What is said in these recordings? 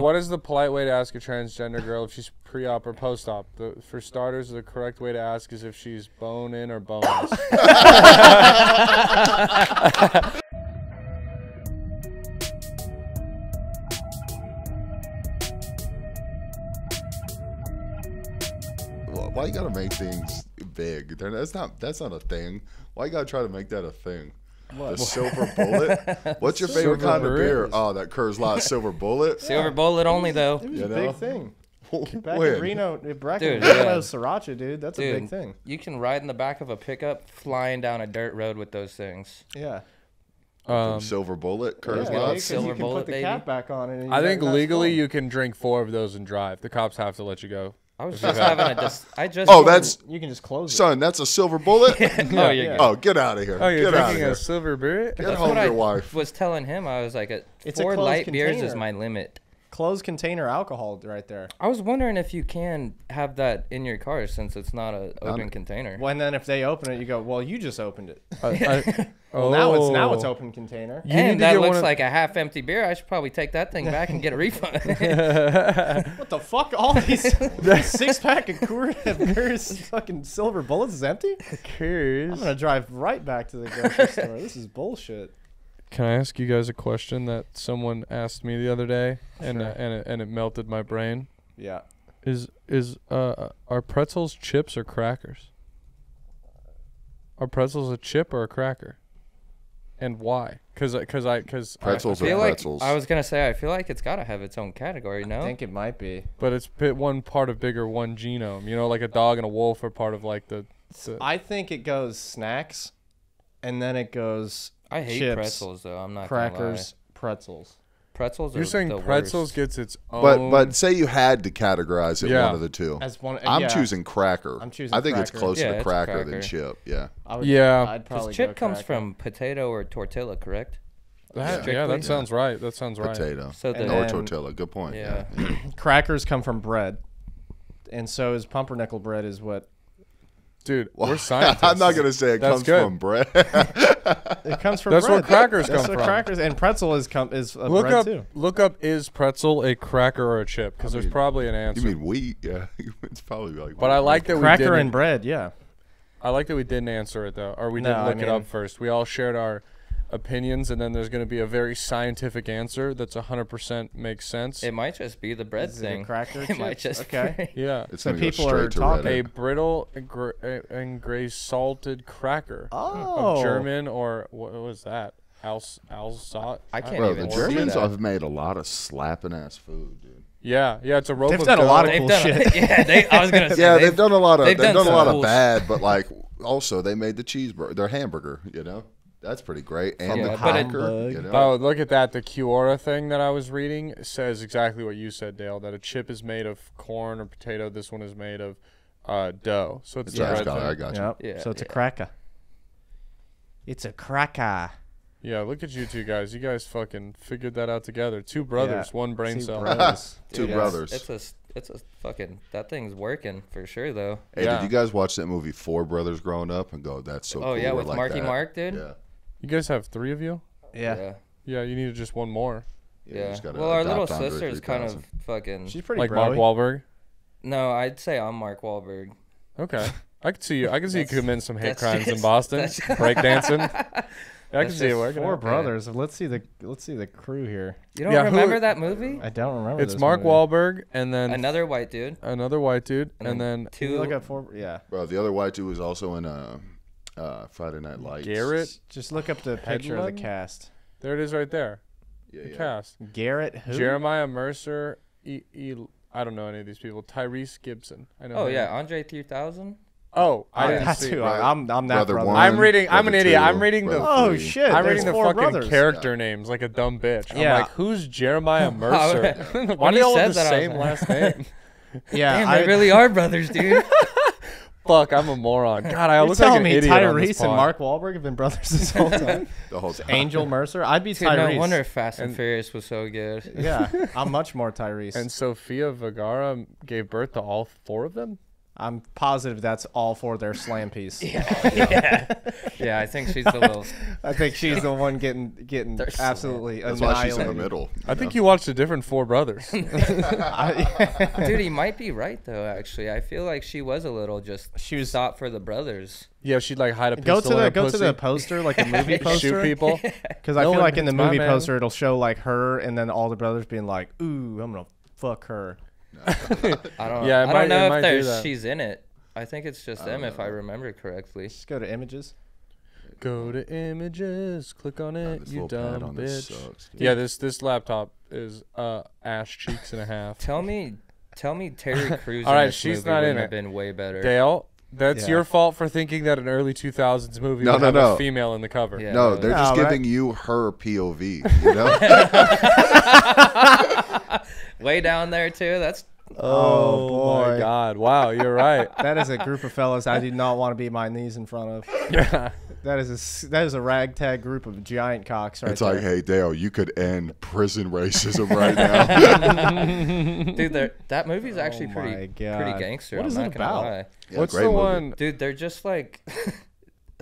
what is the polite way to ask a transgender girl if she's pre-op or post-op? For starters, the correct way to ask is if she's bone-in or boneless. Why you gotta make things big? That's not a thing. Why you gotta try to make that a thing? What? The Silver Bullet? What's your favorite kind of beer? Oh, that Coors Light Silver Bullet? Silver Bullet only, though. It was a big thing. Back When? in Reno, Dude, Sriracha, dude. That's a big thing. You can ride in the back of a pickup flying down a dirt road with those things. Yeah. Silver Bullet, Coors Yeah, Light. Silver you can Bullet, put the baby. cap back on it. And I think legally you can drink 4 of those and drive. The cops have to let you go. I was just having a you can just close it. Son, that's a Silver Bullet? Oh, yeah. Oh, get out of here. Oh, you're get out of drinking here. a silver beer? Get That's home what to I your wife. was telling him. I was like, It's a 4 closed light beers is container. my limit. Closed container alcohol right there. I was wondering if you can have that in your car since it's not an open container. Well, and then if they open it, you go, well, you just opened it. Oh, Now it's open container. And that looks like a half-empty beer. I should probably take that thing back and get a refund. What the fuck? All these 6-pack of Coors fucking Silver Bullets is empty? I'm gonna drive right back to the grocery store. This is bullshit. Can I ask you guys a question that someone asked me the other day, and Sure. and it melted my brain? Yeah. Are pretzels chips or crackers? Are pretzels a chip or a cracker? And why? Because Pretzels I feel are pretzels. Like, I was gonna say I feel like it's gotta have its own category. No, I think it might be. But it's one part of bigger one genome. You know, like a dog and a wolf are part of like the I think it goes snacks, and then it goes. I hate chips, pretzels though. I'm not crackers, gonna lie. pretzels. Pretzels. You're are saying the pretzels worst. gets its own. But say you had to categorize it Yeah. one of the two. As one, I'm choosing cracker. I'm choosing I think it's cracker. closer Yeah, to it's a cracker than cracker. chip. Yeah. I'd probably Because chip go comes cracker. from potato or tortilla, correct? yeah, strictly- that sounds right. That sounds right. Potato. So And Or then- tortilla. Good point. Yeah. Crackers come from bread, and so is pumpernickel bread. Is what Dude, Well, we're scientists. I'm not gonna say it That's comes good. from bread. it comes from. That's bread. where crackers That's come where from. crackers and pretzel is a Look bread up, too. look up. Is pretzel a cracker or a chip? Because there's probably an answer. You mean wheat? Yeah. It's probably like. But I like that we Cracker didn't. and bread, yeah. I like that we didn't answer it though, or we No, didn't I look it up mean- first. We all shared our opinions, and then there's going to be a very scientific answer that's 100% makes sense. It might just be the bread Is it a thing. cracker It might chips? just Okay. be. Yeah. It's So gonna go people straight are to talking- A Reddit. brittle and gray salted cracker. Oh. Of German or what was that? Alsat? I can't Bro, even the see Germans that. have made a lot of slapping ass food, dude. Yeah, it's a rope They've of done a lot of dough. cool They've done, shit. yeah, I was gonna say. Yeah, they've done a lot of they've done some of cool bad, but like also they made the cheeseburger, their hamburger. You know, that's pretty great, and Yeah, the but it- cracker. You know, Oh, look at that. The Kiora thing that I was reading says exactly what you said, Dale, that a chip is made of corn or potato. This one is made of dough. So it's Sorry, the bread Skylar, I thing. got you. Yep. Yeah, So it's a yeah. cracker. It's a cracker. Yeah, look at you two guys. You guys fucking figured that out together. 2 brothers, Yeah. 1 brain Two cell. brothers. Two Dude, brothers. It's a fucking that thing's working for sure though. Hey, Yeah. did you guys watch that movie Four Brothers Growing Up and go, "That's so cool"? Oh yeah, we're with like Marky that. Mark, dude. Yeah, You guys have 3 of you? Yeah. Yeah, you needed just 1 more. you Yeah. just gotta Well, our little adopt Andre sister's kind of 3000. fucking. She's pretty Like Mark broy. Wahlberg? No, I'd say I'm Mark Wahlberg. Okay. I could see you. I could see you commit some hate that's crimes in just- Boston. that's- Breakdancing. I can That's see it just working. 4 out. brothers. Let's see the crew here. You don't Yeah, who- remember that movie? I don't remember. It's this Mark movie. Wahlberg and then Another white dude. another white dude and then Can you Two. look at 4? Yeah. Bro, the other white dude was also in Friday Night Lights. Garrett. Just look up the picture of the Hedlund? cast. There it is right there. Yeah, The yeah. cast. Garrett who? Jeremiah Mercer. I don't know any of these people. Tyrese Gibson. I know. Oh him. yeah, Andre 3000. Oh, I didn't That's see. who. Right. I'm that Brother brother. one. I'm reading. I'm an Brother idiot. two, I'm reading the. brother Oh three. shit! I'm there's reading the 4 fucking brothers. character names like a dumb bitch. Yeah. I'm like, who's Jeremiah Mercer? Why When do they you all have said the that, I was same like- last name? Yeah, Damn, they really are brothers, dude. Fuck, I'm a moron. God, I You're look like telling an me idiot on this Tyrese and pod. Mark Wahlberg have been brothers this whole time? The whole time. Angel Mercer. I'd be Dude, Tyrese. no wonder Fast and Furious was so good. Yeah, I'm much more Tyrese. And Sofia Vergara gave birth to all 4 of them. I'm positive that's all for their slam piece. Yeah. Yeah, I think she's the little. I think she's the one getting absolutely That's why she's in the annihilated. middle. I think you watched a different Four Brothers. Dude, he might be right though. Actually, I feel like she was a little just. She was stopped for the brothers. Yeah, she'd like hide a go pistol in her to pussy, the poster, like the movie shoot poster. people. Because I No feel one like in the hits my movie man. poster, it'll show like her and then all the brothers being like, "Ooh, I'm gonna fuck her." I don't. Yeah, it I might- don't know it might if do there's that. she's in it. I think it's just them, if I remember correctly. Just go to images. Go to images, click on it, This you little pad dumb on this bitch. sucks, dude. Yeah, this laptop is ass cheeks and a half. Tell me, Terry Crews. All in right, this she's movie not in wouldn't it. have been way better. Dale, that's Yeah. your fault for thinking that an early 2000s movie No, would no, have no. a female in the cover. Yeah. No, they're just No, but giving you her POV. You know? Way down there too. That's Oh, my boy. God! Wow, you're right. That is a group of fellas I do not want to be my knees in front of. Yeah. That is a ragtag group of giant cocks right It's there. like, hey, Dale, you could end prison racism right now. dude. That movie's actually my pretty God. gangster. What I'm is not it gonna about? lie. Yeah, What's great the movie. one? Dude, they're just like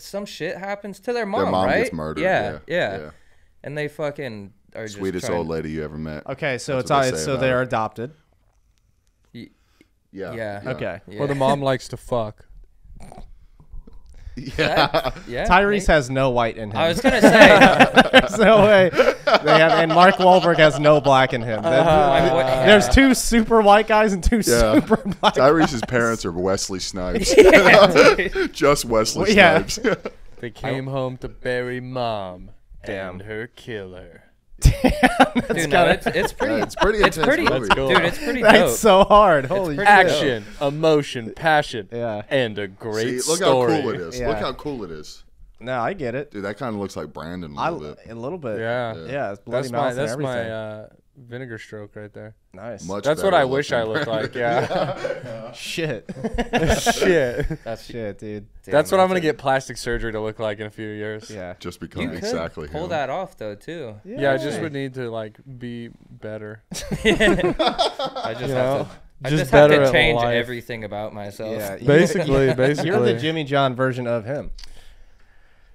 some shit happens to their mom, Their mom right? gets murdered. Yeah. And they fucking are just Sweetest trying- old lady you ever met. Okay, so That's it's what all they it's say so about they're it. adopted. Yeah. Okay. Yeah. Or the mom likes to fuck. Yeah. Yeah. Tyrese has no white in him. I was gonna say. There's no way they have, and Mark Wahlberg has no black in him. There's two super white guys and two Yeah. super black. Tyrese's parents are Wesley Snipes. Just Wesley Yeah. Snipes. They came home to bury mom Damn. and her killer. Dude, no, it's pretty. Yeah, it's pretty It's intense pretty. movie. cool. Dude, it's pretty dope. That's so hard. Holy pretty shit. Action, emotion, passion, Yeah. and a great See, look story. how cool it is. Yeah. Look how cool it is. No, I get it. Dude, that kind of looks like Brandon a A little bit. Yeah. Yeah. Yeah, it's bloody That's mouth my and that's everything. my vinegar stroke right there. Nice. Much That's what better I wish I looking looked like. Yeah. Shit. Shit. That's Shit, dude. damn, That's what I'm gonna it. get plastic surgery to look like in a few years. Yeah. Just You become could exactly pull him. that off though too. Yeah, I just would need to like be better. I just You have know? to. I Just just have better to at change life. everything about myself. Yeah. Basically. You're the Jimmy John version of him.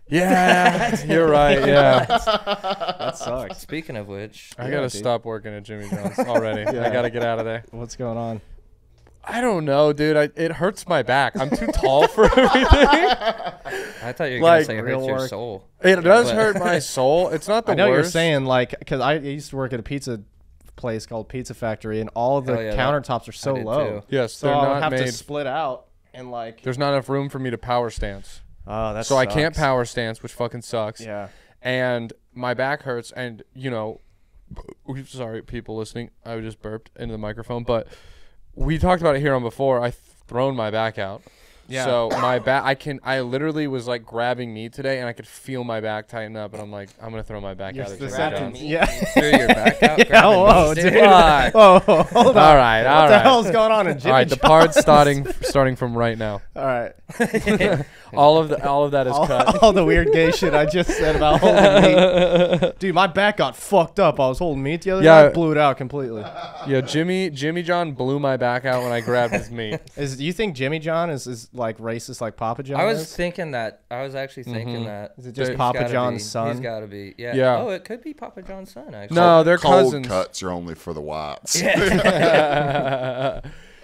Yeah, you're right. Yeah, That sucks. Speaking of which, I Yeah, gotta dude. stop working at Jimmy John's already. I gotta get out of there. What's going on? I don't know, dude. It hurts my back. I'm too tall for everything. I thought you were Like, gonna say it real hurts your work. soul. It does But- hurt my soul. It's not the I know worst. you're saying like because I used to work at a pizza place called Pizza Factory, and all of the Hell yeah, countertops are so did low. too. Yes, So they're I would not have to made. split out and like. There's not enough room for me to power stance, Oh, that's so I can't power stance, which fucking sucks. Yeah. And my back hurts, and you know, sorry, people listening, I just burped into the microphone, but we talked about it here on before. I thrown my back out. Yeah. So my back, I literally was like grabbing meat today, and I could feel my back tighten up, and I'm like, I'm gonna throw my back out. At This Jimmy happened- John's. Yeah. Threw your back out. Yeah, grabbing whoa, me, dude. Fuck. Whoa, hold on. All right, all What the right. hell's going on in Jimmy All right, the John's? part's starting from right now. All right. All of that is cut. All the weird gay shit I just said about holding meat. Dude, my back got fucked up. I was holding meat the other Yeah. night, blew it out completely. Yeah, Jimmy John blew my back out when I grabbed his meat. Do you think Jimmy John is like racist like Papa John I was is? thinking that. I was actually thinking that. Is it just He's Papa gotta John's be. son? He's got to be. Yeah. Yeah. Oh, it could be Papa John's son actually. No, they're Cold cousins. cuts are only for the whites.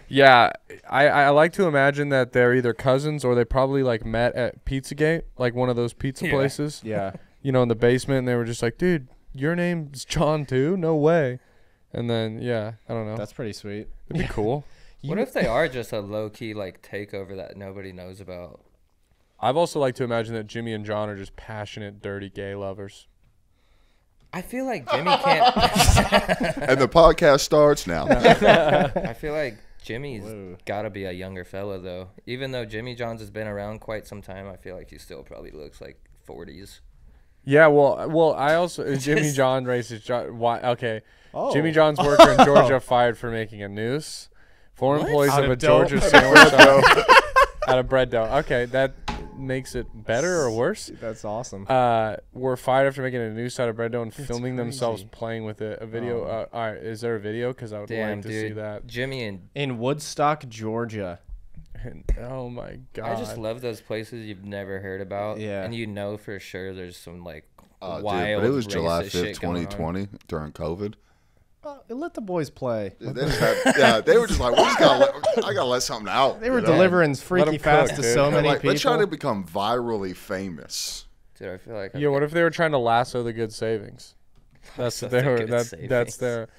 Yeah, I like to imagine that they're either cousins or they probably like met at Pizzagate, like one of those pizza Yeah. places. Yeah. You know, in the basement, and they were just like, dude, your name's John too? No way. And then, yeah, I don't know. That's pretty sweet. It'd be cool. What if they are just a low key like takeover that nobody knows about? I've also like to imagine that Jimmy and John are just passionate, dirty gay lovers. I feel like Jimmy can't. And the podcast starts now. I feel like Jimmy's Whoa. got to be a younger fella though. Even though Jimmy John's has been around quite some time, I feel like he still probably looks like 40s. Yeah, well, I also Jimmy John races. Why? Okay, Oh. Jimmy John's worker in Georgia fired for making a noose. Four employees Out of of a dough. Georgia sandwich shop out of bread dough. Okay, that makes it better or worse. That's awesome. Were fired after making a noose out of bread dough and filming themselves crazy. playing with it. A video. Oh. All right, is there a video? Because I would Damn, like to see dude. that. Jimmy and In Woodstock, Georgia. Oh my god. I just love those places you've never heard about. Yeah. And you know for sure there's some like Dude, wild. but it was racist July 5th, shit going on. 2020 during COVID. Let the boys play. They just had, they were just like, I gotta let something out. They were you know? delivering Let freaky 'em fast cook, to dude. so They're many like, people. let's try to become virally famous. Dude, I feel like Yeah, what if they were trying to lasso the good savings? That's what they the were. good That's savings. their.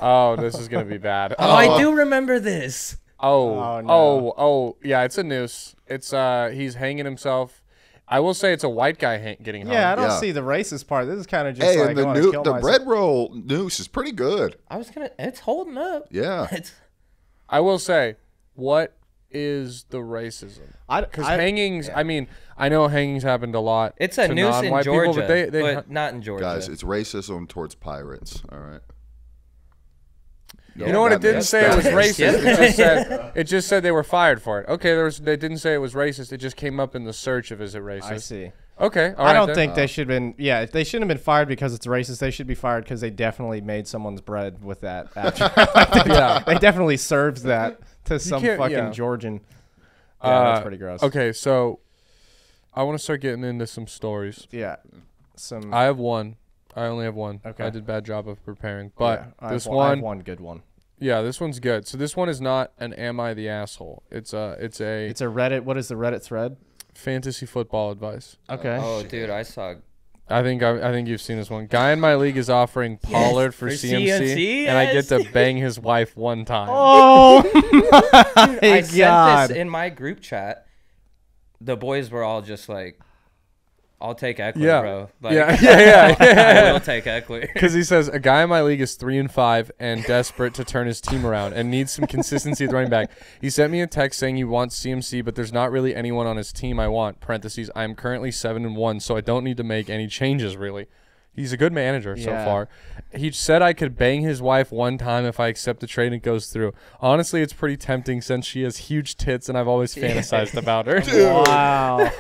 Oh, this is gonna be bad. Oh, I do remember this. Oh, no. oh, yeah. It's a noose. It's he's hanging himself. I will say it's a white guy getting hung. Yeah, I don't Yeah. see the racist part. This is kind of just Hey, like and the I wanna kill myself. bread roll noose is pretty good. It's holding up. Yeah. It's I will say, what is the racism? Because hangings. I mean, I know hangings happened a lot. It's a to noose in non-white Georgia, people, but not in Georgia. Guys, it's racism towards pirates. All right. You know what? It didn't say it was racist. Yeah. It just said they were fired for it. Okay, they didn't say it was racist. It just came up in the search of is it racist? I see. Okay, all I right don't then. think they should have been. Yeah, they shouldn't have been fired because it's racist. They should be fired because they definitely made someone's bread with that. After. Yeah. They definitely served that to some can't- fucking yeah. Georgian. Yeah, that's pretty gross. Okay, so I want to start getting into some stories. Yeah. Some. I have one. I only have one. Okay. I did a bad job of preparing, but yeah, I this have one, I have one good one. yeah, this one's good. So this one is not an "Am I the asshole?" It's a It's a Reddit. What is the Reddit thread? fantasy football advice. Okay. Oh, dude, I saw. I think you've seen this one. Guy in my league is offering Pollard for for CMC, CMC, and I get yes. to bang his wife one time. Oh my I sent god! this in my group chat. The boys were all just like, "I'll take Eckler, Yeah. bro." Like, Yeah. I will take Eckler. Because he says a guy in my league is 3-5 and desperate to turn his team around and needs some consistency at the running back. He sent me a text saying he wants CMC, but there's not really anyone on his team I want. Parentheses. I am currently 7-1, so I don't need to make any changes really. He's a good manager so Yeah. far. He said I could bang his wife one time if I accept the trade and it goes through. Honestly, it's pretty tempting since she has huge tits and I've always fantasized about her. Wow!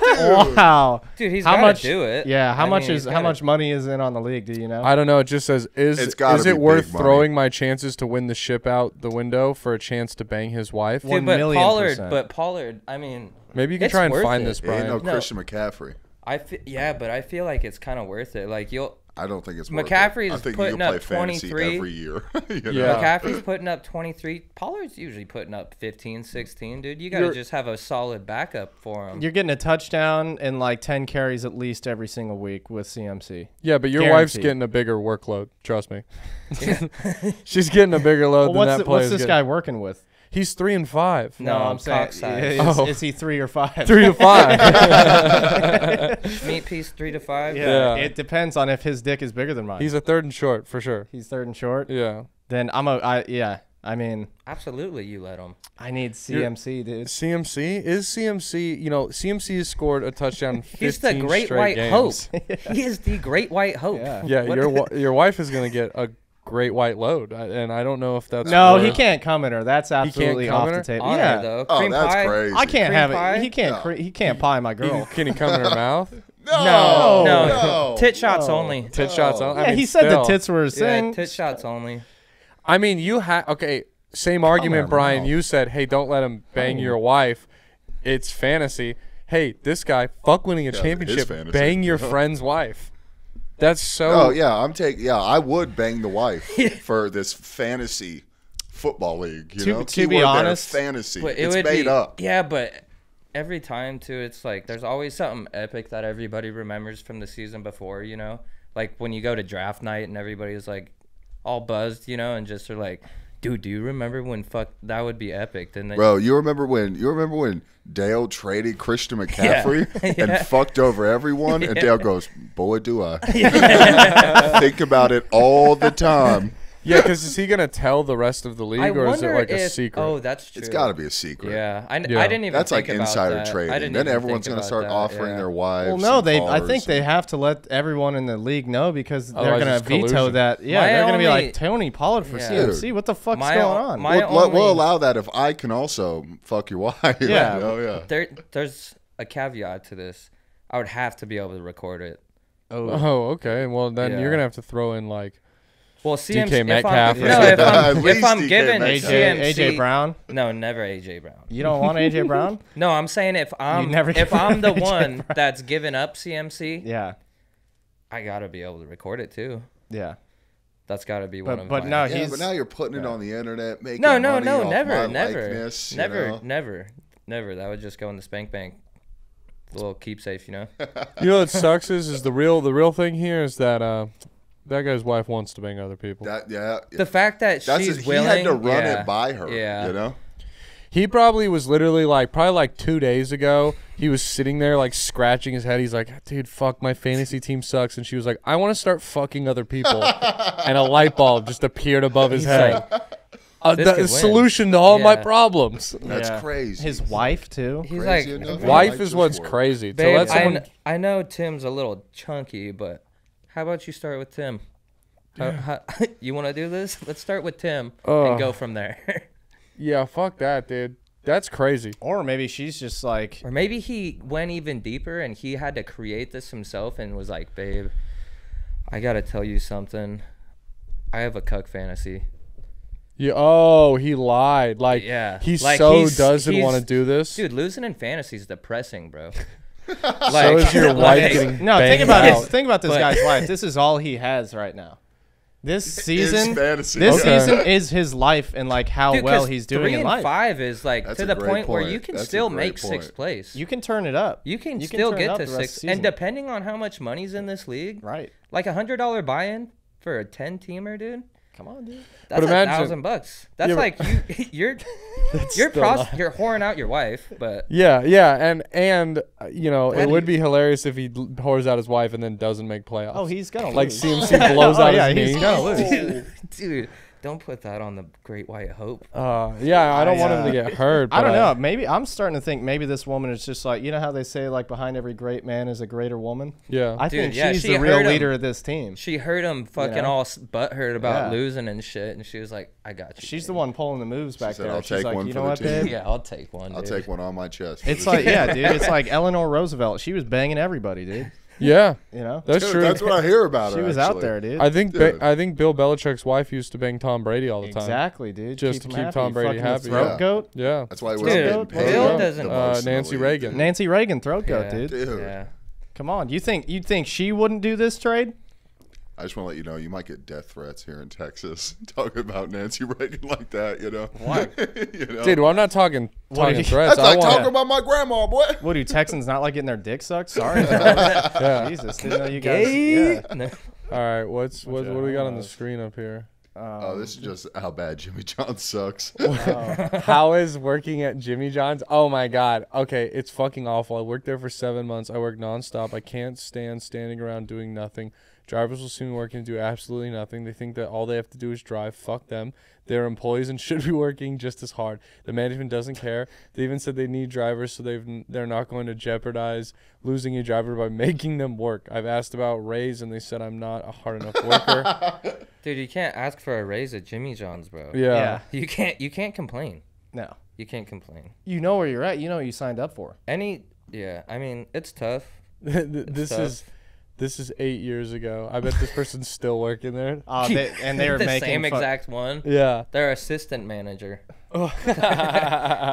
Wow! Dude, he's How got much? to do it. Yeah. How I much mean, is he's how gotta- much money is in on the league? Do you know? I don't know. It just says, It's gotta is be it worth big money. throwing my chances to win the ship out the window for a chance to bang his wife? Dude, 1,000,000%. but Pollard. I mean, Maybe you can it's try and worth find it. this, Ain't Brian. no No. Christian McCaffrey. but I feel like it's kind of worth it. Like I don't think it's worth McCaffrey's it. I think putting you can play up fantasy 23. every year. You know? Yeah. McCaffrey's putting up 23. Pollard's usually putting up 15, 16, dude. You got to You're- just have a solid backup for him. You're getting a touchdown and like 10 carries at least every single week with CMC. Yeah, but your wife's Guaranteed. getting a bigger workload. Trust me. She's getting a bigger load Well, than that what's player. this guy working with? He's 3-5. No, I'm saying, cock size. is, Oh. is he 3 or 5? 3-5. Meat piece 3 to 5. Yeah. It depends on if his dick is bigger than mine. He's a third and short for sure. He's third and short. Yeah. Then I mean, Absolutely, you let him. I need CMC, dude. CMC is CMC. You know, CMC has scored a touchdown. 15 He's the great straight white games. hope. He is the great white hope. Yeah. Yeah, What- your wife is gonna get a great white load, and I don't know if that's No, worth- he can't come at her. That's absolutely come off at the her? table. On Yeah. her, though. Oh, Cream that's pie. crazy. I can't Cream have pie? it. He can't. No. He can't pie my girl. Can he come in her mouth? No. No, tit shots No. only. Tit shots on. Yeah, I mean, he said the still. tits were a Yeah, thing. tit shots only. I mean, you have okay. Same argument, on, Brian. no. You said, "Hey, don't let him bang your wife. It's fantasy." Hey, this guy, fuck winning a Yeah, it is championship. fantasy. Bang your friend's wife. That's so. Oh yeah, I would bang the wife for this fantasy football league. You To- know, to be Keyword there, honest, fantasy. But It's made up. Yeah, but every time too, it's like there's always something epic that everybody remembers from the season before. You know, like when you go to draft night and everybody's like all buzzed, you know, and just are like, "Dude, do you remember when that would be epic?" Then they, Bro, you remember when Dale traded Christian McCaffrey Yeah. and fucked over everyone? And Dale goes, "Boy, do I." Think about it all the time. Yeah, because is he gonna tell the rest of the I league, or is it wonder like a if- secret? Oh, that's true. It's got to be a secret. Yeah, I Yeah. didn't even. That's like think about insider that. I trading. didn't Then even everyone's think going to about start that, offering yeah. their wives. Well, no, and I cars think they and- have to let everyone in the league know because they're Otherwise going it's to veto collusion. that. Yeah, My they're going to be only- like Tony Pollard for Yeah. CMC. What the fuck's My going o- on? my- We'll only- allow that if I can also fuck your wife. Yeah. Oh yeah. There's a caveat to this. I would have to be able to record it. Oh, okay. Well, then Yeah. you're gonna have to throw in like Well, CMC, DK Metcalf. if I'm DK given Metcalf. CMC, AJ Brown. no, never AJ Brown. You don't want AJ Brown? No, I'm saying if I'm never if given I'm the AJ one Brown. that's giving up CMC, Yeah. I gotta be able to record it too. Yeah. That's gotta be one of But my. no, Yeah, he's but now you're putting it on the internet, making no, money off never, my never, likeness, you never, know? never. That would just go in the spank bank, the little keepsafe, you know. You know what sucks is the real thing here is that that guy's wife wants to bang other people. The fact that she's he willing, had to run yeah, it by her. yeah. You know. He probably was literally like 2 days ago. He was sitting there like scratching his head. He's like, dude, fuck, my fantasy team sucks. And she was like, I want to start fucking other people. And a light bulb just appeared above his head. This could The win. solution to all my Yeah. problems. That's Yeah. crazy. his wife too. He's Crazy like, enough. Wife Like is this what's work. crazy. So babe, let someone, I know Tim's a little chunky, but how about you start with Tim? You want to do this? Let's start with Tim and go from there. yeah, fuck that, dude. That's crazy. Or maybe she's just like, Or maybe he went even deeper and he had to create this himself and was like, babe, I got to tell you something. I have a cuck fantasy. Yeah. Oh, he lied. Like, Yeah. he Like, doesn't he's- want to do this. Dude, losing in fantasy is depressing, bro. So is your wife getting no, think banged about out. this. Think about this But- guy's life. This is all he has right now. This season, fantasy. this Okay. season is his life and like how Dude, well 'cause he's doing 3 in and life. 5 is like That's to a the great point where point. you can That's a still great make point. 6th place. You can turn it up. You can You still turn it get up to the rest of the 6th. season. And depending on how much money's in this league, Right. like $100 buy-in for a 10-teamer, dude. Come on, dude. That's imagine- $1,000. That's Yeah, like you're still you're whoring out your wife, but Yeah, and you know, it would be hilarious if he whores out his wife and then doesn't make playoffs. Oh, he's gonna like lose. CMC blows out yeah, his he's knee. gonna lose. dude, don't put that on the Great White Hope. Yeah, I don't want him to get hurt. I don't but know. Maybe I'm starting to think maybe this woman is just like, you know how they say like behind every great man is a greater woman. Yeah, I Dude, think yeah, she's she the real heard him. leader of this team. She heard him fucking know? all butthurt about Yeah. losing and shit, and she was like, "I got you." She's the babe." one pulling the moves back said, there. "I'll She's take like, one you for know the what, team." babe? Yeah, I'll take one. I'll dude. take one on my chest. for It's the like, team. yeah, dude. It's like Eleanor Roosevelt. She was banging everybody, dude. yeah, You know, that's Dude, true. that's what I hear about her. she was out actually. there, dude. I think Dude. I think Bill Belichick's wife used to bang Tom Brady all the time. Exactly, dude. Just to him keep happy. Tom Brady Fucking the happy, Throat yeah. goat. Yeah, That's why he Dude, wasn't getting paid. Bill the doesn't- most in the Nancy league. Reagan. Nancy Reagan, throat goat, Yeah. dude. Dude, Yeah. Come on, you think she wouldn't do this trade? I just want to let you know you might get death threats here in Texas talking about Nancy Reagan like that. You know Why? you know? dude. Well, I'm not talking did he- threats. That's I like want. talking about my grandma, boy. What do Texans not like getting their dick sucked? Sorry, Yeah. Jesus, didn't know you guys. Gay? Yeah. No. All right, what do we got on the homos. screen up here? Oh, this is just how bad Jimmy John sucks. How is working at Jimmy John's? Oh my God. Okay, it's fucking awful. I worked there for 7 months. I work nonstop. I can't stand standing around doing nothing. Drivers will see me working and do absolutely nothing. They think that all they have to do is drive. Fuck them. They're employees and should be working just as hard. The management doesn't care. They even said they need drivers, so they're not going to jeopardize losing a driver by making them work. I've asked about raise, and they said I'm not a hard enough worker. Dude, you can't ask for a raise at Jimmy John's, bro. Yeah. You can't complain. No. You can't complain. You know where you're at. You know what you signed up for. I mean, it's tough. This is 8 years ago. I bet this person's still working there. And they were the making same fu- exact one. Yeah. Their assistant manager. They're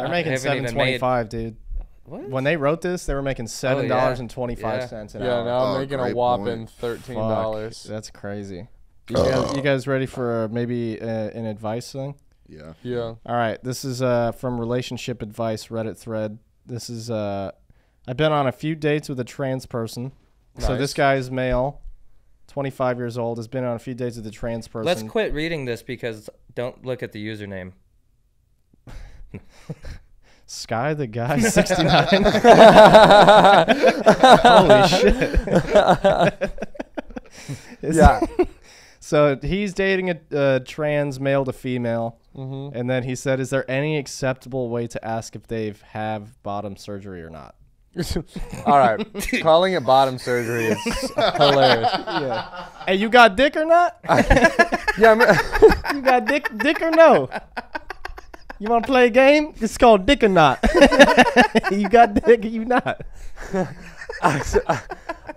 making Haven't even made- $7.25, dude. What? When they wrote this, they were making $7.25 an Yeah, hour. now I'm Oh, making a great whopping point. $13. Fuck, that's crazy. You guys ready for maybe an advice thing? Yeah. Yeah. All right, this is from Relationship Advice Reddit thread. This is I've been on a few dates with a trans person. So Nice. this guy is male, 25 years old, has been on a few dates with a trans person. Let's quit reading this because don't look at the username. Sky the guy 69. Holy shit. Yeah. So he's dating a trans male to female. Mm-hmm. And then he said, is there any acceptable way to ask if they've have bottom surgery or not? All right. Calling it bottom surgery is hilarious. Yeah. Hey, you got dick or not? Yeah. You got dick or no? You want to play a game? It's called dick or not. You got dick or you not?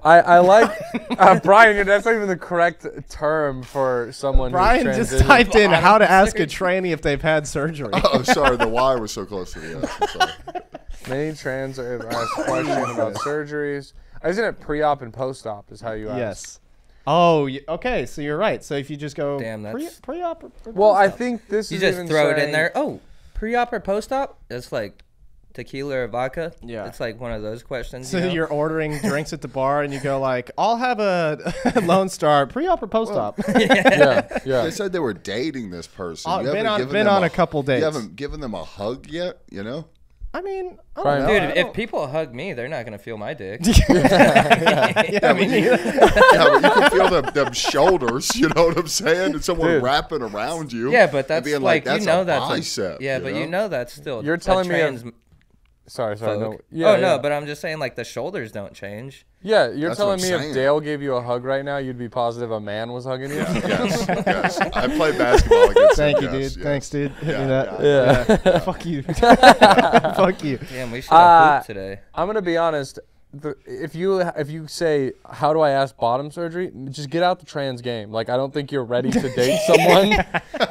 I like Brian. That's not even the correct term for someone. Brian who's just transitioned. typed in how to ask a tranny if they've had surgery. Oh, sorry, the Y was so close to the S. I'm sorry. Many trans have asked questions about surgeries. Isn't it pre-op and post-op? Is how you ask? Yes. Oh, okay. So you're right. So if you just go Damn, that's- pre-op or Well, I post-op? think this You is just even throw it in saying- there. Oh, pre-op or post-op? It's like tequila or vodka. Yeah. It's like one of those questions. So you know? you're ordering drinks at the bar and you go like, I'll have a Lone Star pre-op or post-op. Yeah, yeah. They said they were dating this person. You Been haven't on- given been them on a couple dates. You haven't given them a hug yet, you know? I mean, I Brian, don't know. Dude, I if don't- people hug me, they're not gonna feel my dick. yeah, I mean, Yeah, but you can feel them shoulders, you know what I'm saying? And someone Dude. wrapping around you. Yeah, but and that's being like that's you know a that's bicep, yeah, but you know that's still You're a telling me trans Sorry, no. folk. Yeah, oh no, yeah. but I'm just saying like the shoulders don't change. Yeah, you're That's telling what me I'm if saying. Dale gave you a hug right now, you'd be positive a man was hugging you? Yes, yes. I played basketball against Thank him, you, yes, dude. yes. Thanks, dude. Hit me Yeah, that. Yeah. Fuck you. Fuck you. Damn, we should have hooped today. I'm gonna be honest. If you say how do I ask bottom surgery, just get out the trans game. Like I don't think you're ready to date someone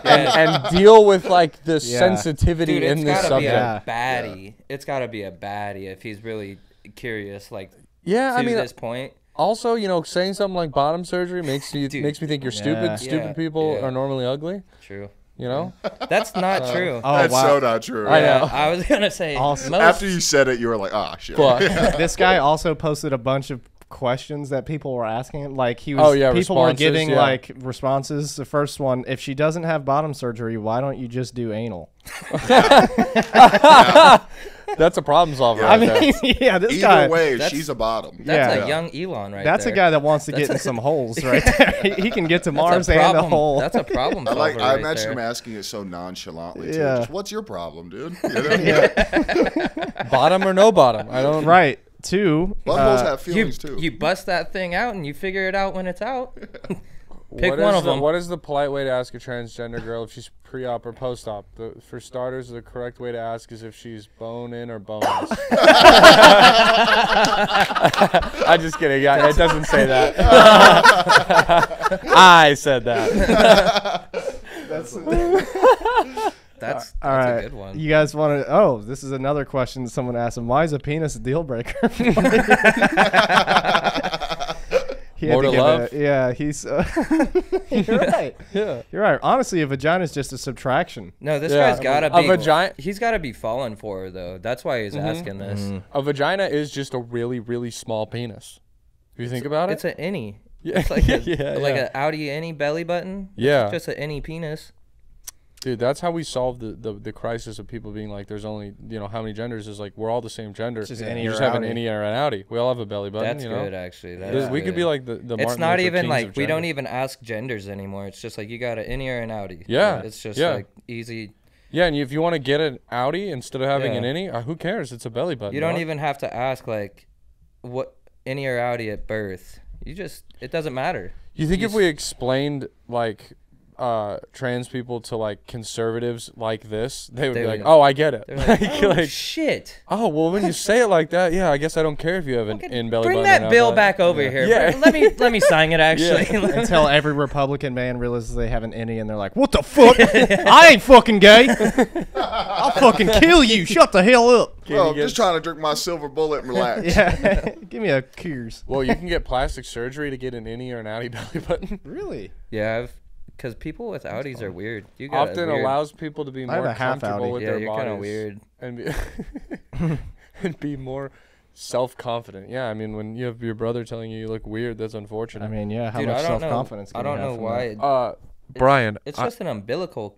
and deal with like the sensitivity Dude, in it's this gotta be subject. a baddie. It's gotta be a baddie if he's really curious. Like Yeah, to I mean, this point. also, saying something like bottom surgery makes me think you're stupid. Yeah. Stupid Yeah, people yeah. are normally ugly. True. You know? That's not true. Oh, That's wow. so not true. I Yeah, know. I was gonna say Also- most, After you said it, you were like, ah, shit. But This guy also posted a bunch of questions that people were asking him. Like he was, Oh, yeah, people were responses, giving yeah. like responses. The first one, if she doesn't have bottom surgery, why don't you just do anal? that's a problem solver. I Right mean, there. yeah, this Either guy. way, That's- she's a bottom. that's Yeah. a young Elon right That's there. a guy that wants to get in some holes right there. He can get to Mars and a hole. That's a problem I solver like. I right imagine there. him asking it so nonchalantly. Too. Yeah. Just, what's your problem, dude? You know? Bottom or no bottom? I don't. Right. Two. Buttholes have You, feelings too. you bust that thing out and you figure it out when it's out. Pick What one is of the- them. What is the polite way to ask a transgender girl if she's pre-op or post-op? For starters, the correct way to ask is if she's bone-in or boneless. I'm just kidding. Yeah, it doesn't say that. I said that. That's All right. a good one. You guys want to? Oh, this is another question that someone asked him. Why is a penis a deal breaker? He had More to give love? yeah, he's. You're right. Yeah. You're right. Honestly, a vagina is just a subtraction. No, this Yeah, guy's gotta a be. vagina- He's gotta be falling for her though. That's why he's Mm-hmm. asking this. A vagina is just a really, really small penis. If you think about it. It's an innie. Yeah. It's like a, Yeah, like yeah. an Audi innie belly button. Yeah. It's just an innie penis. Dude, that's how we solve the crisis of people being like, there's only, how many genders is like, we're all the same gender. It's just You innie just or have an outie. innie or an outie. We all have a belly button, That's you know? good actually. There's- That's we could good. be like the It's Martin not Luther even Kings like of we don't gender. even ask genders anymore. It's just like you got an innie or an outie. Yeah, It's just yeah. like easy. Yeah, and if you want to get an outie instead of having Yeah. an innie, who cares? It's a belly button. You don't dog. even have to ask like what innie or outie at birth. It doesn't matter. You think you if we explained like trans people to like conservatives like this, they would They be like, would- "Oh, I get it." They're like, oh, Like, shit. oh, well, when you say it like that, yeah, I guess I don't care if you have an in belly Bring button. that or not, bill but- back over here. Yeah. Let me sign it actually. Until every Republican man realizes they have an innie and they're like, "What the fuck? I ain't fucking gay. I'll fucking kill you. Shut the hell up." Can Well, you I'm get- just trying to drink my silver bullet and relax. Yeah, give me a Coors. Well, you can get plastic surgery to get an innie or an outie belly button. Really? Yeah, because people with outies are weird. You got Often weird. allows people to be I have more a half comfortable outie. with Yeah, their you're bodies. kind of weird. And be, and be more self-confident. Yeah, I mean, when you have your brother telling you look weird, that's unfortunate. I mean, yeah. How Dude, much I don't know. self-confidence? I can you don't have know from why. that? Brian, It's just an umbilical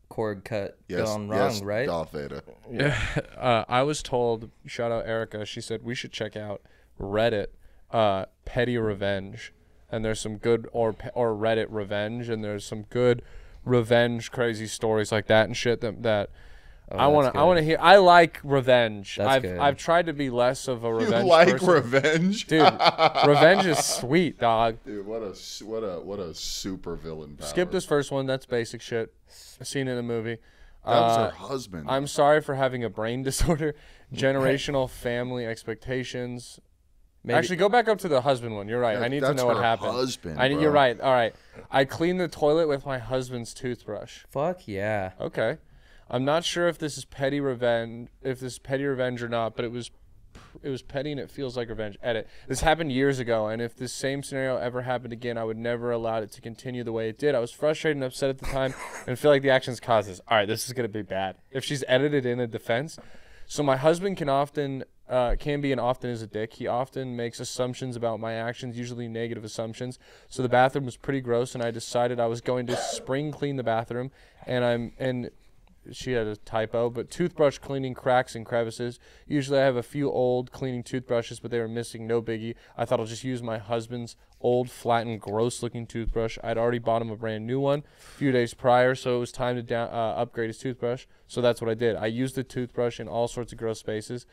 cord cut Yes, gone wrong, yes, right? Darth Vader. I was told, shout out Erica, she said we should check out Reddit, Petty Revenge, and there's some good, or Reddit Revenge, and there's some good revenge crazy stories like that and shit that Oh, I want to hear. I like revenge. That's good. I've tried to be less of a You revenge like person. revenge, Dude, revenge is sweet, dog. Dude, what a super villain power. Skip this first one. That's basic shit. I've seen it in a movie. That was her husband. I'm sorry for having a brain disorder. Generational family expectations. Maybe. Actually, go back up to the husband one. You're right. I need to know what happened. Husband, You're right. All right. I cleaned the toilet with my husband's toothbrush. Fuck yeah. Okay. I'm not sure if this is petty revenge, or not, but it was petty and it feels like revenge. Edit. This happened years ago, and if this same scenario ever happened again, I would never allow it to continue the way it did. I was frustrated and upset at the time and feel like the actions caused this. All right, this is going to be bad. If she's edited in a defense. So my husband can be and often is a dick. He often makes assumptions about my actions, usually negative assumptions. So the bathroom was pretty gross, and I decided I was going to spring clean the bathroom, and she had a typo, but toothbrush cleaning cracks and crevices. Usually I have a few old cleaning toothbrushes, but they were missing, no biggie. I thought I'll just use my husband's old, flattened, gross-looking toothbrush. I'd already bought him a brand new one a few days prior, so it was time to upgrade his toothbrush. So that's what I did. I used the toothbrush in all sorts of gross spaces.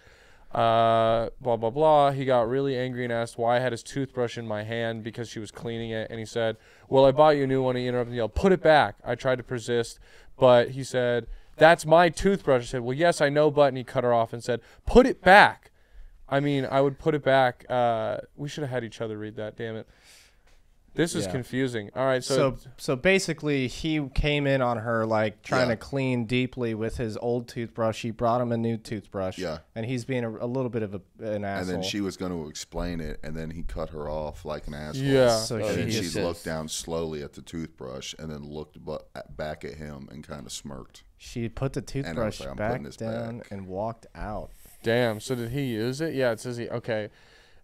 Blah, blah, blah. He got really angry and asked why I had his toothbrush in my hand because she was cleaning it. And he said, well, I bought you a new one. He interrupted and yelled, put it back. I tried to persist, but he said, that's my toothbrush. I said, well, yes, I know, but, and he cut her off and said, put it back. I mean, I would put it back. We should have had each other read that, damn it. This is confusing. All right, so basically he came in on her like trying to clean deeply with his old toothbrush. He brought him a new toothbrush. Yeah. And he's being a little bit of an asshole. And then she was going to explain it, and then he cut her off like an asshole. Yeah. So And then she she looked down slowly at the toothbrush and then looked back at him and kind of smirked. She put the toothbrush like, I'm back putting this down back. and walked out. damn. So did he use it? Yeah, it says he. Okay.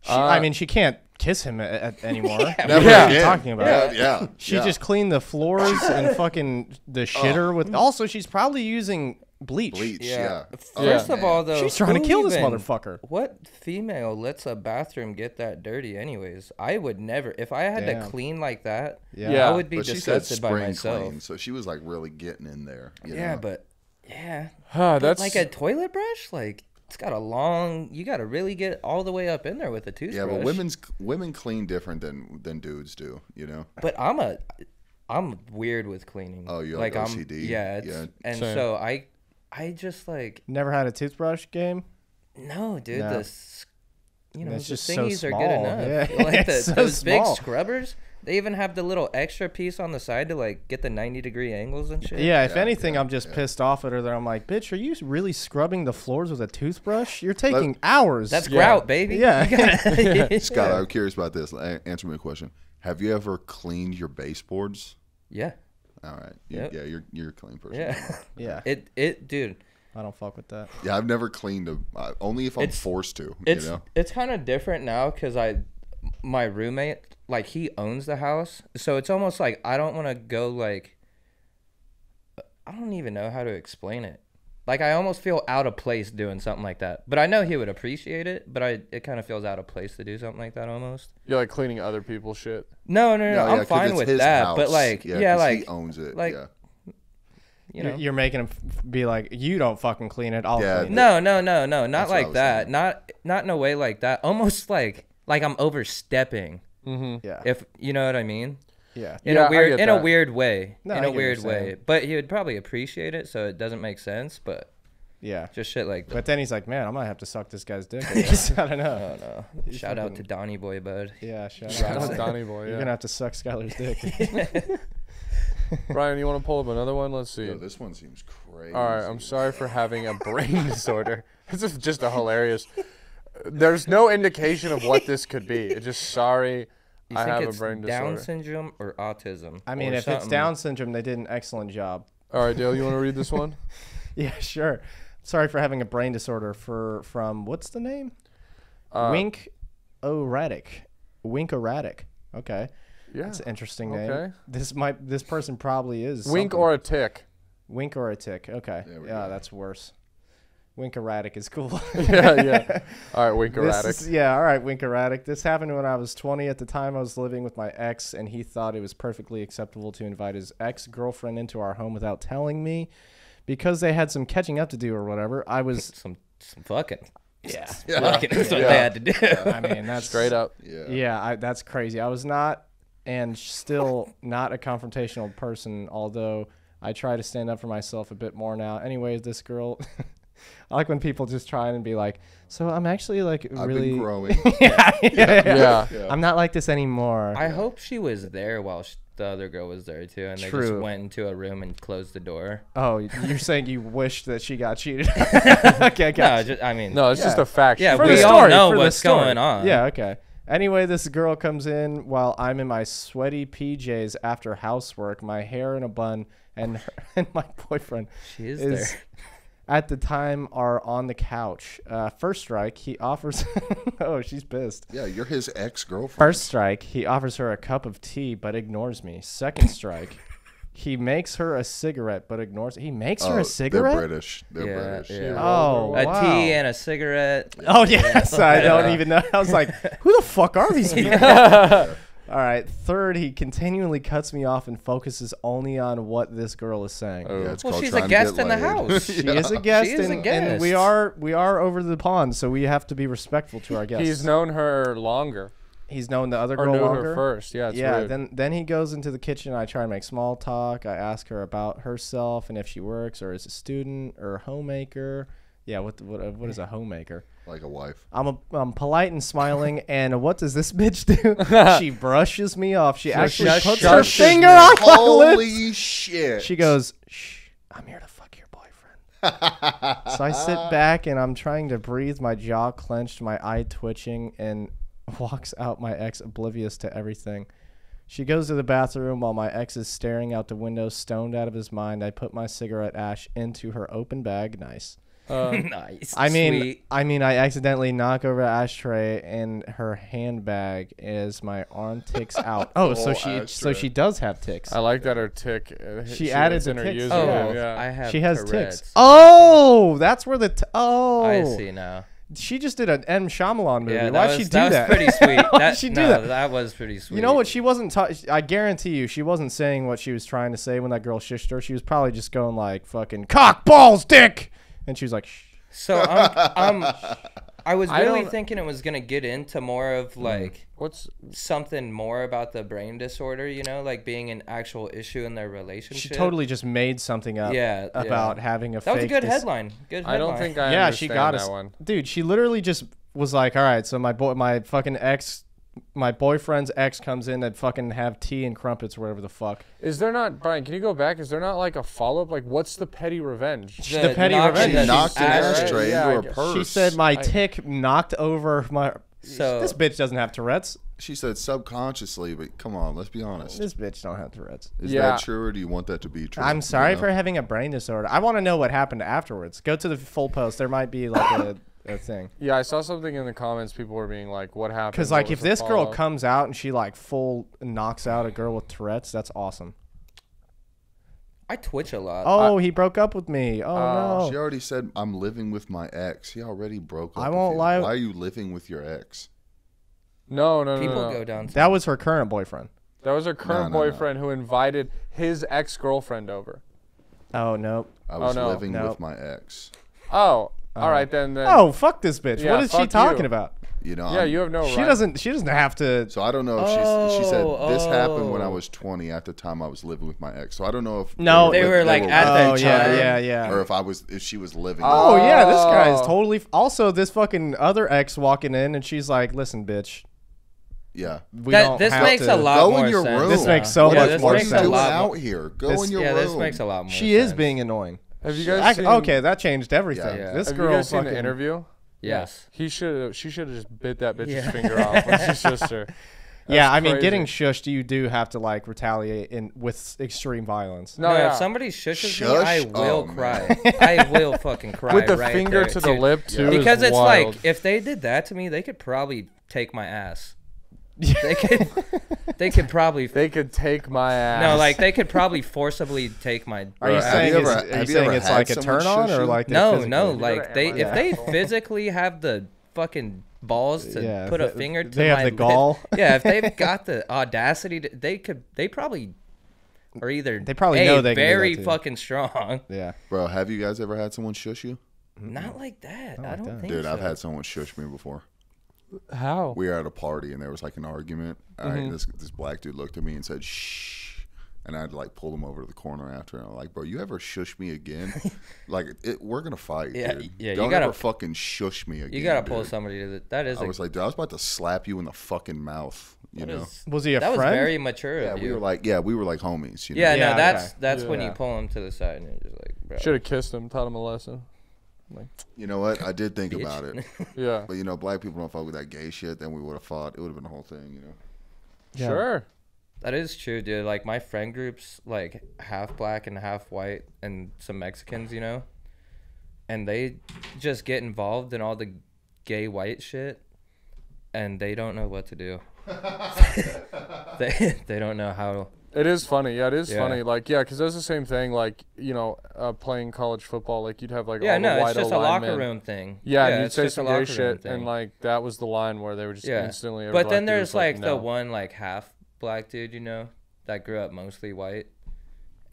I mean, she can't kiss him anymore. Never What are again. you talking about? Yeah. She just cleaned the floors and fucking the shitter with. Also, she's probably using bleach. Yeah. First of all, though, She's trying to who kill this even- motherfucker. What female lets a bathroom get that dirty? Anyways, I would never. If I had Damn. to clean like that, Yeah. I would be But she said disgusted by spring myself. clean, so she was like really getting in there. You Yeah, know? but yeah, Huh, that's like a toilet brush, like. It's got a long. You got to really get all the way up in there with a toothbrush. Yeah, but women clean different than dudes do, you know. But I'm weird with cleaning. Oh, you're like like I'm OCD? yeah, Yeah. and Same. so I just like Never had a toothbrush game. no, dude. No. The It's the just so thingies are small. good enough. Yeah, Like it's so those big small. scrubbers. They even have the little extra piece on the side to like get the 90-degree angles and shit. Yeah, if Yeah, anything, yeah, I'm just yeah. pissed off at her that I'm like, bitch, are you really scrubbing the floors with a toothbrush? You're taking hours. That's Yeah. grout, baby. Yeah. You gotta- Scott, I'm curious about this. Answer me a question. Have you ever cleaned your baseboards? yeah, All right. Yep. Yeah, you're a clean person. yeah. Yeah. It, dude. I don't fuck with that. Yeah, I've never cleaned only if I'm It's- forced to. It's you know. it's kind of different now because my roommate, like, he owns the house, so it's almost like I don't want to go like I don't even know how to explain it. Like, I almost feel out of place doing something like that, but I know he would appreciate it. But it kind of feels out of place to do something like that almost. you're like cleaning other people's shit. No, Yeah, I'm 'cause fine it's with his that. house. But like, yeah, 'cause like he owns it. like, yeah. you know. You're making him be like, you don't fucking clean it. I'll Yeah, clean it. No, not what I like was that. thinking. Not in a way like that. Almost like I'm overstepping. Yeah. If you know what I mean. Yeah. In Yeah, a I weird get in a that. weird way. No, in I a get what weird you're way. saying. But he would probably appreciate it, so it doesn't make sense. But Yeah. just shit like that. But then he's like, man, I might have to suck this guy's dick. I guess. I don't know. Oh no! Shout out to Donnie Boy, bud. Yeah, shout Shout out. out Donnie Boy. You're Yeah. gonna have to suck Skylar's dick. Ryan, you want to pull up another one? Let's see. Yo, this one seems crazy. All right, I'm sorry for having a brain disorder. This is just a hilarious. There's no indication of what this could be. It's just sorry. You I think have it's a brain Down disorder. syndrome or autism? I mean, or if it's something? Down syndrome, they did an excellent job. All right, Dale, you want to read this one? Yeah, sure. Sorry for having a brain disorder from what's the name? Wink Erratic. Wink Erratic. Okay. Yeah. That's an interesting name. Okay. This person probably is Wink something. or a tick. Wink or a tick. Okay. There we Yeah, go. that's worse. Wink Erratic is cool. Yeah. All right, wink This erratic. is- yeah, all right, Wink Erratic. This happened when I was 20. At the time, I was living with my ex, and he thought it was perfectly acceptable to invite his ex-girlfriend into our home without telling me. Because they had some catching up to do or whatever, I was... some fucking. Yeah. Fucking is what Yeah. they had to do. I mean, that's... Straight up. Yeah. Yeah, that's crazy. I was not, and still not a confrontational person, although I try to stand up for myself a bit more now. Anyways, this girl, I like when people just try and be like, so I'm actually like I've really been growing. Yeah. I'm not like this anymore. I hope she was there while the other girl was there too, and they just True. went into a room and closed the door. Oh, you're saying you wish that she got cheated? Okay, No, gotcha. I mean, No, it's just a fact. yeah, For we the all story, know for the what's story. going on. Yeah, okay. Anyway, this girl comes in while I'm in my sweaty PJs after housework, my hair in a bun, and my boyfriend she is is there. at the time are on the couch. First strike, he offers. Oh, she's pissed. Yeah, you're his ex-girlfriend. First strike, he offers her a cup of tea but ignores me. Second strike, he makes her a cigarette but ignores. He makes her a cigarette. They're British. They're Yeah, British. yeah. Oh, A wow. tea and a cigarette. Oh yes, I don't even know. I was like, who the fuck are these people? All right. Third, he continually cuts me off and focuses only on what this girl is saying. Yeah, it's Well, called she's trying a to guest get in the laid. house. She is a guest, She is a and we guest. are over the pond, so we have to be respectful to our guests. He's known her longer. He's known the other Or girl knew longer. her first. Yeah, it's Yeah, rude. then he goes into the kitchen. I try to make small talk. I ask her about herself and if she works or is a student or a homemaker. Yeah, what is a homemaker? Like a wife. I'm polite and smiling, and what does this bitch do? She brushes me off. She actually puts her shushes finger me. on my lips. Holy shit. She goes, "Shh, I'm here to fuck your boyfriend." So I sit back and I'm trying to breathe, my jaw clenched, my eye twitching, and walks out my ex oblivious to everything. She goes to the bathroom while my ex is staring out the window, stoned out of his mind. I put my cigarette ash into her open bag. Nice. Nice. I mean, Sweet. I accidentally knock over an ashtray in her handbag as my arm ticks out. Oh, so Whole she does have ticks. I like that her tick. She added it's the in her ticks. username. Oh, Yeah. I have. She has Tourette's. ticks. Oh, that's where the oh. I see now. She just did an M. Shyamalan movie. Yeah, Why'd she do that? that? was pretty sweet. Why'd she do that? That was pretty sweet. You know what? She wasn't. I guarantee you, she wasn't saying what she was trying to say when that girl shushed her. She was probably just going like "fucking cock balls, dick," and she was like, "Shh." So I was I really don't- thinking it was gonna get into more of like What's something more about the brain disorder, you know, like being an actual issue in their She relationship. totally just made something up. Yeah, about yeah. having a. That was a fake good headline. Good headline. I don't think I Yeah, understand she got that us. one. Dude, she literally just was like, "All right, so my fucking ex, my boyfriend's ex comes in and fucking have tea and crumpets or whatever the fuck." Is there not, Brian? Can you go back? Is there not like a follow up? Like, what's the petty revenge? The petty knocking revenge. the She knocked an ashtray. ashtray Yeah, into I her guess. purse. She said my tick knocked over my. So This bitch doesn't have Tourette's. She said subconsciously, but come on, let's be honest. This bitch don't have Tourette's. Is Yeah. that true, or do you want that to be true? I'm sorry You know? for having a brain disorder. I want to know what happened afterwards. Go to the full post. There might be like a thing. Yeah, I saw something in the comments. People were being like, "What happened?" Because What like was if the this girl follow-up? comes out and she like full knocks out a girl with Tourette's, that's awesome. I twitch a lot. Oh, he broke up with me. Oh She no. already said, I'm living with my ex. He already broke up I with won't you. lie. Why are you living with your ex? No. People go down. That was her current boyfriend. That was her current No. boyfriend who invited his ex girlfriend over. Oh no. I was no. living No. with my ex. Oh, all right then. Oh fuck this bitch. Yeah, What is she fuck talking you. about? You know, Yeah, you have no She right. doesn't. She doesn't have to. So I don't know if she said this happened when I oh. was 20. At the time, I was living with my ex. So I don't know if No, They were like at Oh that yeah, time. yeah. or if she was living. Oh yeah, this guy is Oh. totally. Also, this fucking other ex walking in and she's like, "Listen, bitch, Yeah. we don't This have makes to." a lot Go more in your sense. room. This makes so What much is- more what are you sense. doing lot out more- here? Go This- in your Yeah, room. this makes a lot more She sense. is being annoying. Have you guys seen? Okay, that changed everything. Yeah. This Have girl you guys seen fucking. the interview? Yes. She should have just bit that bitch's Yeah. finger off when she kissed her. Yeah, That's I mean, crazy. getting shushed, you do have to like retaliate with extreme violence. No, No, yeah. if somebody shushes me, Shush? I will Oh, man. cry. I will fucking cry. with the right finger there, to the too. lip too. Because is it's wild. like if they did that to me, they could probably take my ass. They could probably they could take my ass. no, like they could probably forcibly take my. Are you Have saying you it's, ever- are you have you saying ever it's had like a someone turn on shush or you? like they No, physically- no, to like they MRI. if they physically have the fucking balls to Yeah, put a they- finger to they have my the lip- gall. Yeah, if they've got the audacity, they probably are either They probably know they can do very that too. fucking strong. Yeah. Bro, have you guys ever had someone shush you? Not like that. I like don't that. think Dude, so. I've had someone shush me before. How? We were at a party and there was like an argument. Mm-hmm. This black dude looked at me and said, "Shh," And I'd like pull them over to the corner after, and I'm like, bro, you ever shush me again? Like, we're gonna fight, dude. Yeah, Don't you gotta ever fucking shush me again. You gotta pull dude. somebody to the. That is. I was like, dude, I was about to slap you in the fucking mouth. You know? Was he a that friend? was very mature Yeah, of we you. were like homies. You know? Yeah, Yeah, no, okay. that's when you Yeah. pull them to the side and you're just like, bro. Should have kissed him, taught him a lesson. You know what? I did think Bitch. about it, Yeah. but you know, black people don't fuck with that gay shit. Then we would have fought. It would have been the whole thing. You know? Yeah. Sure. That is true, dude. Like my friend group's like half black and half white and some Mexicans, you know? And they just get involved in all the gay white shit and they don't know what to do. they don't know how. It is funny. Yeah, it is Yeah. funny. Like, yeah, because that's the same thing. Like, you know, playing college football, like you'd have like Yeah, all no, the white it's just a linemen. locker room thing. Yeah, and you'd it's say just a some gay locker room shit, thing. and like that was the line where they were just instantly. But black then dude there's was like the no. one like half black dude, you know, that grew up mostly white.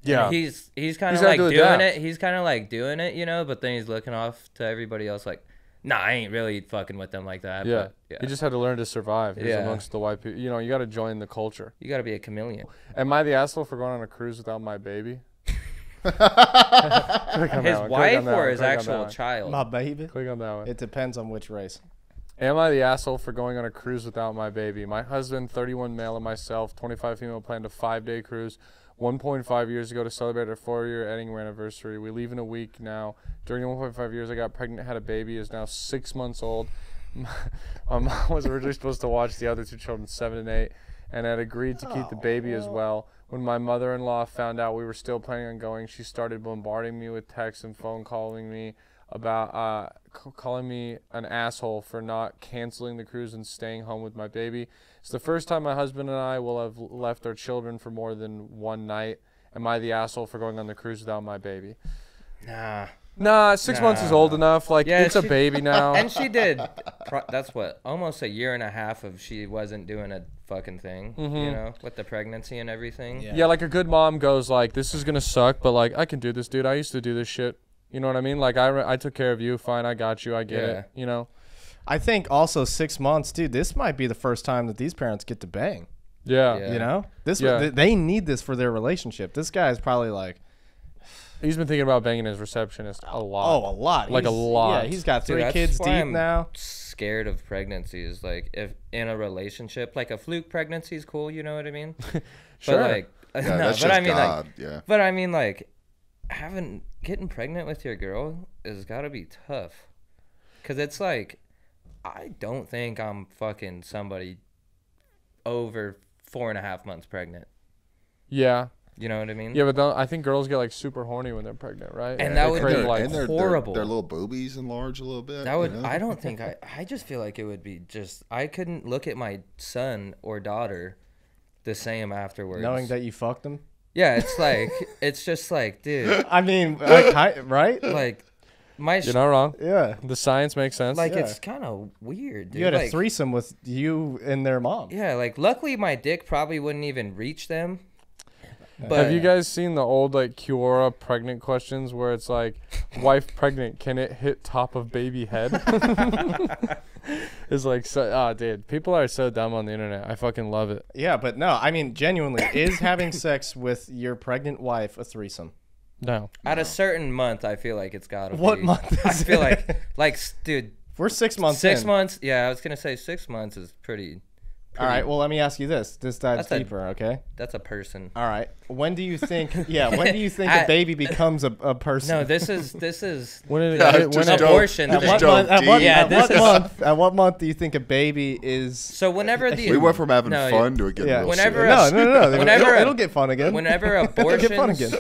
Yeah. And he's kind He's of like gotta do doing adapt. it. He's kind of like doing it, you know. But then he's looking off to everybody else like, nah, I ain't really fucking with them like that. Yeah. But, yeah. He just had to learn to survive. He's Yeah. amongst the white people. You know, you got to join the culture. You got to be a chameleon. Am I the asshole for going on a cruise without my baby? His wife or his actual child? My baby. Click on that one. It depends on which race. Am I the asshole for going on a cruise without my baby? My husband, 31 male, and myself, 25 female, planned a 5-day cruise 1.5 years ago to celebrate our 4-year wedding anniversary. We leave in a week now. During the 1.5 years, I got pregnant, had a baby, is now 6 months old. My mom was originally supposed to watch the other two children, 7 and 8, and had agreed to keep the baby as well. When my mother-in-law found out we were still planning on going, she started bombarding me with texts and phone calling me about calling me an asshole for not canceling the cruise and staying home with my baby. It's the first time my husband and I will have left our children for more than one night. Am I the asshole for going on the cruise without my baby? Nah. 6 months is old enough. Like, Yeah, it's a she- baby now. And she did. That's what, almost a year and a half of she wasn't doing a fucking thing, you know, with the pregnancy and everything. Yeah, like a good mom goes like, this is going to suck, but like, I can do this, dude. I used to do this shit. You know what I mean? Like, I took care of you. Fine, I got you. I get Yeah. it. You know? I think also 6 months, dude. This might be the first time that these parents get to bang. Yeah. Yeah. You know, this Yeah. they need this for their relationship. This guy's probably like, He's been thinking about banging his receptionist a lot. oh, a lot, Like a He's- lot. Yeah, he's got Dude, 3 that's kids why deep I'm now. scared of pregnancies. Like, if in a relationship, like a fluke pregnancy is cool, you know what I mean? Sure. But like, Yeah, no, that's but just I mean God. like, Yeah. but I mean like, getting pregnant with your girl has got to be tough, cause it's like, I don't think I'm fucking somebody over 4.5 months pregnant. Yeah. You know what I mean? Yeah, but I think girls get like super horny when they're pregnant, right? And They that would crave, be like, And their horrible. Their little boobies enlarge a little bit. That would. you know? I don't think I just feel like it would be just. I couldn't look at my son or daughter the same afterwards. Knowing that you fucked them. Yeah, it's like it's just like, dude, I mean, right? like my You're not wrong. Yeah. The science makes sense. like yeah. it's kind of weird, dude. You had a like, threesome with you and their mom. Yeah, like luckily my dick probably wouldn't even reach them. But Have you guys seen the old like Kiora pregnant questions where it's like, wife pregnant, can it hit top of baby head? It's like, so, dude, people are so dumb on the internet. I fucking love it. Yeah, but no, I mean, genuinely, is having sex with your pregnant wife a threesome? No. at a certain month, I feel like it's gotta What be. month I is feel it? like, dude, We're 6 months 6 in. months. Yeah, I was gonna say 6 months is pretty. All right, well, let me ask you this. This dives That's a- deeper, okay? That's a person. All right. When do you think, when do you think a baby becomes a person? No, this is When did Yeah, it, just when dove- abortion. you At just what dove deep. Yeah, this is- at what month do you think a baby is? So whenever the We went from having No, fun to it getting Yeah. real Whenever serious. No. Whenever- it'll get fun again. whenever It'll get fun again.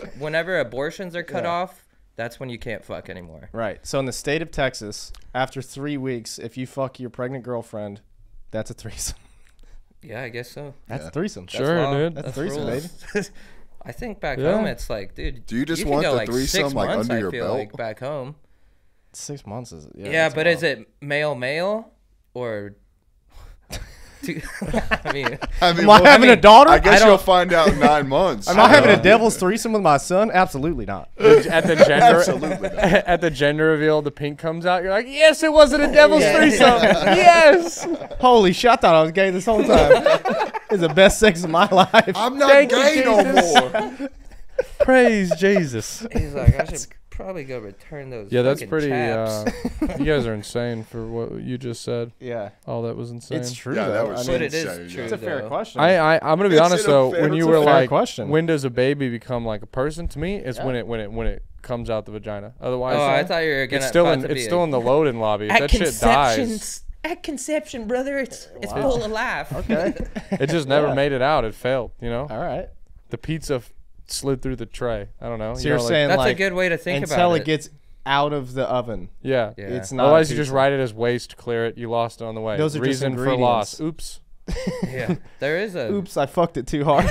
abortions are cut Yeah. off, that's when you can't fuck anymore. Right. So in the state of Texas, after 3 weeks, if you fuck your pregnant girlfriend, that's a threesome. Yeah, I guess so. That's a threesome. That's Sure, law. dude. That's a threesome, rules. I think back Yeah. home, it's like, dude. Do you just can want go the like threesome, 6 like, months, under I your feel belt? like back home. 6 months is Yeah, that's but a is lot. it male or? I mean, Am I having a daughter? I guess I you'll don't- find out in 9 months. Am I having a devil's threesome with my son? Absolutely not. at the gender Absolutely not. at the gender reveal, the pink comes out. You're like, yes, it wasn't a devil's threesome. Yes. Holy shit! I thought I was gay this whole time. It's the best sex of my life. I'm not Thank you, gay no Jesus. more. Praise Jesus. He's like, I should probably go return those. Yeah, that's fucking pretty. chaps. You guys are insane for what you just said. Yeah. All that was insane. It's true. Yeah, that though. was But it insane, is yeah. true. It's a fair though. question. I'm gonna be honest It's a though. fair- When it's you a were fair like, question. when does a baby become like a person? To me, it's Yeah. when it comes out the vagina. Otherwise, Oh, I thought you were gonna. it's still about in to be it's still in the loading lobby. If that shit dies, At conception, brother, it's Wow. full of life. Okay. it just never Yeah. made it out. It failed. You know, All right. the pizza slid through the tray. I don't know. So you you're know, like- saying That's like a good way to think until about it gets out of the oven. yeah. Yeah. It's not. Otherwise, a you just pizza. write it as waste, clear it. You lost it on the way. Those are just Reason for loss. ingredients. Oops. Yeah, there is a. Oops, I fucked it too hard.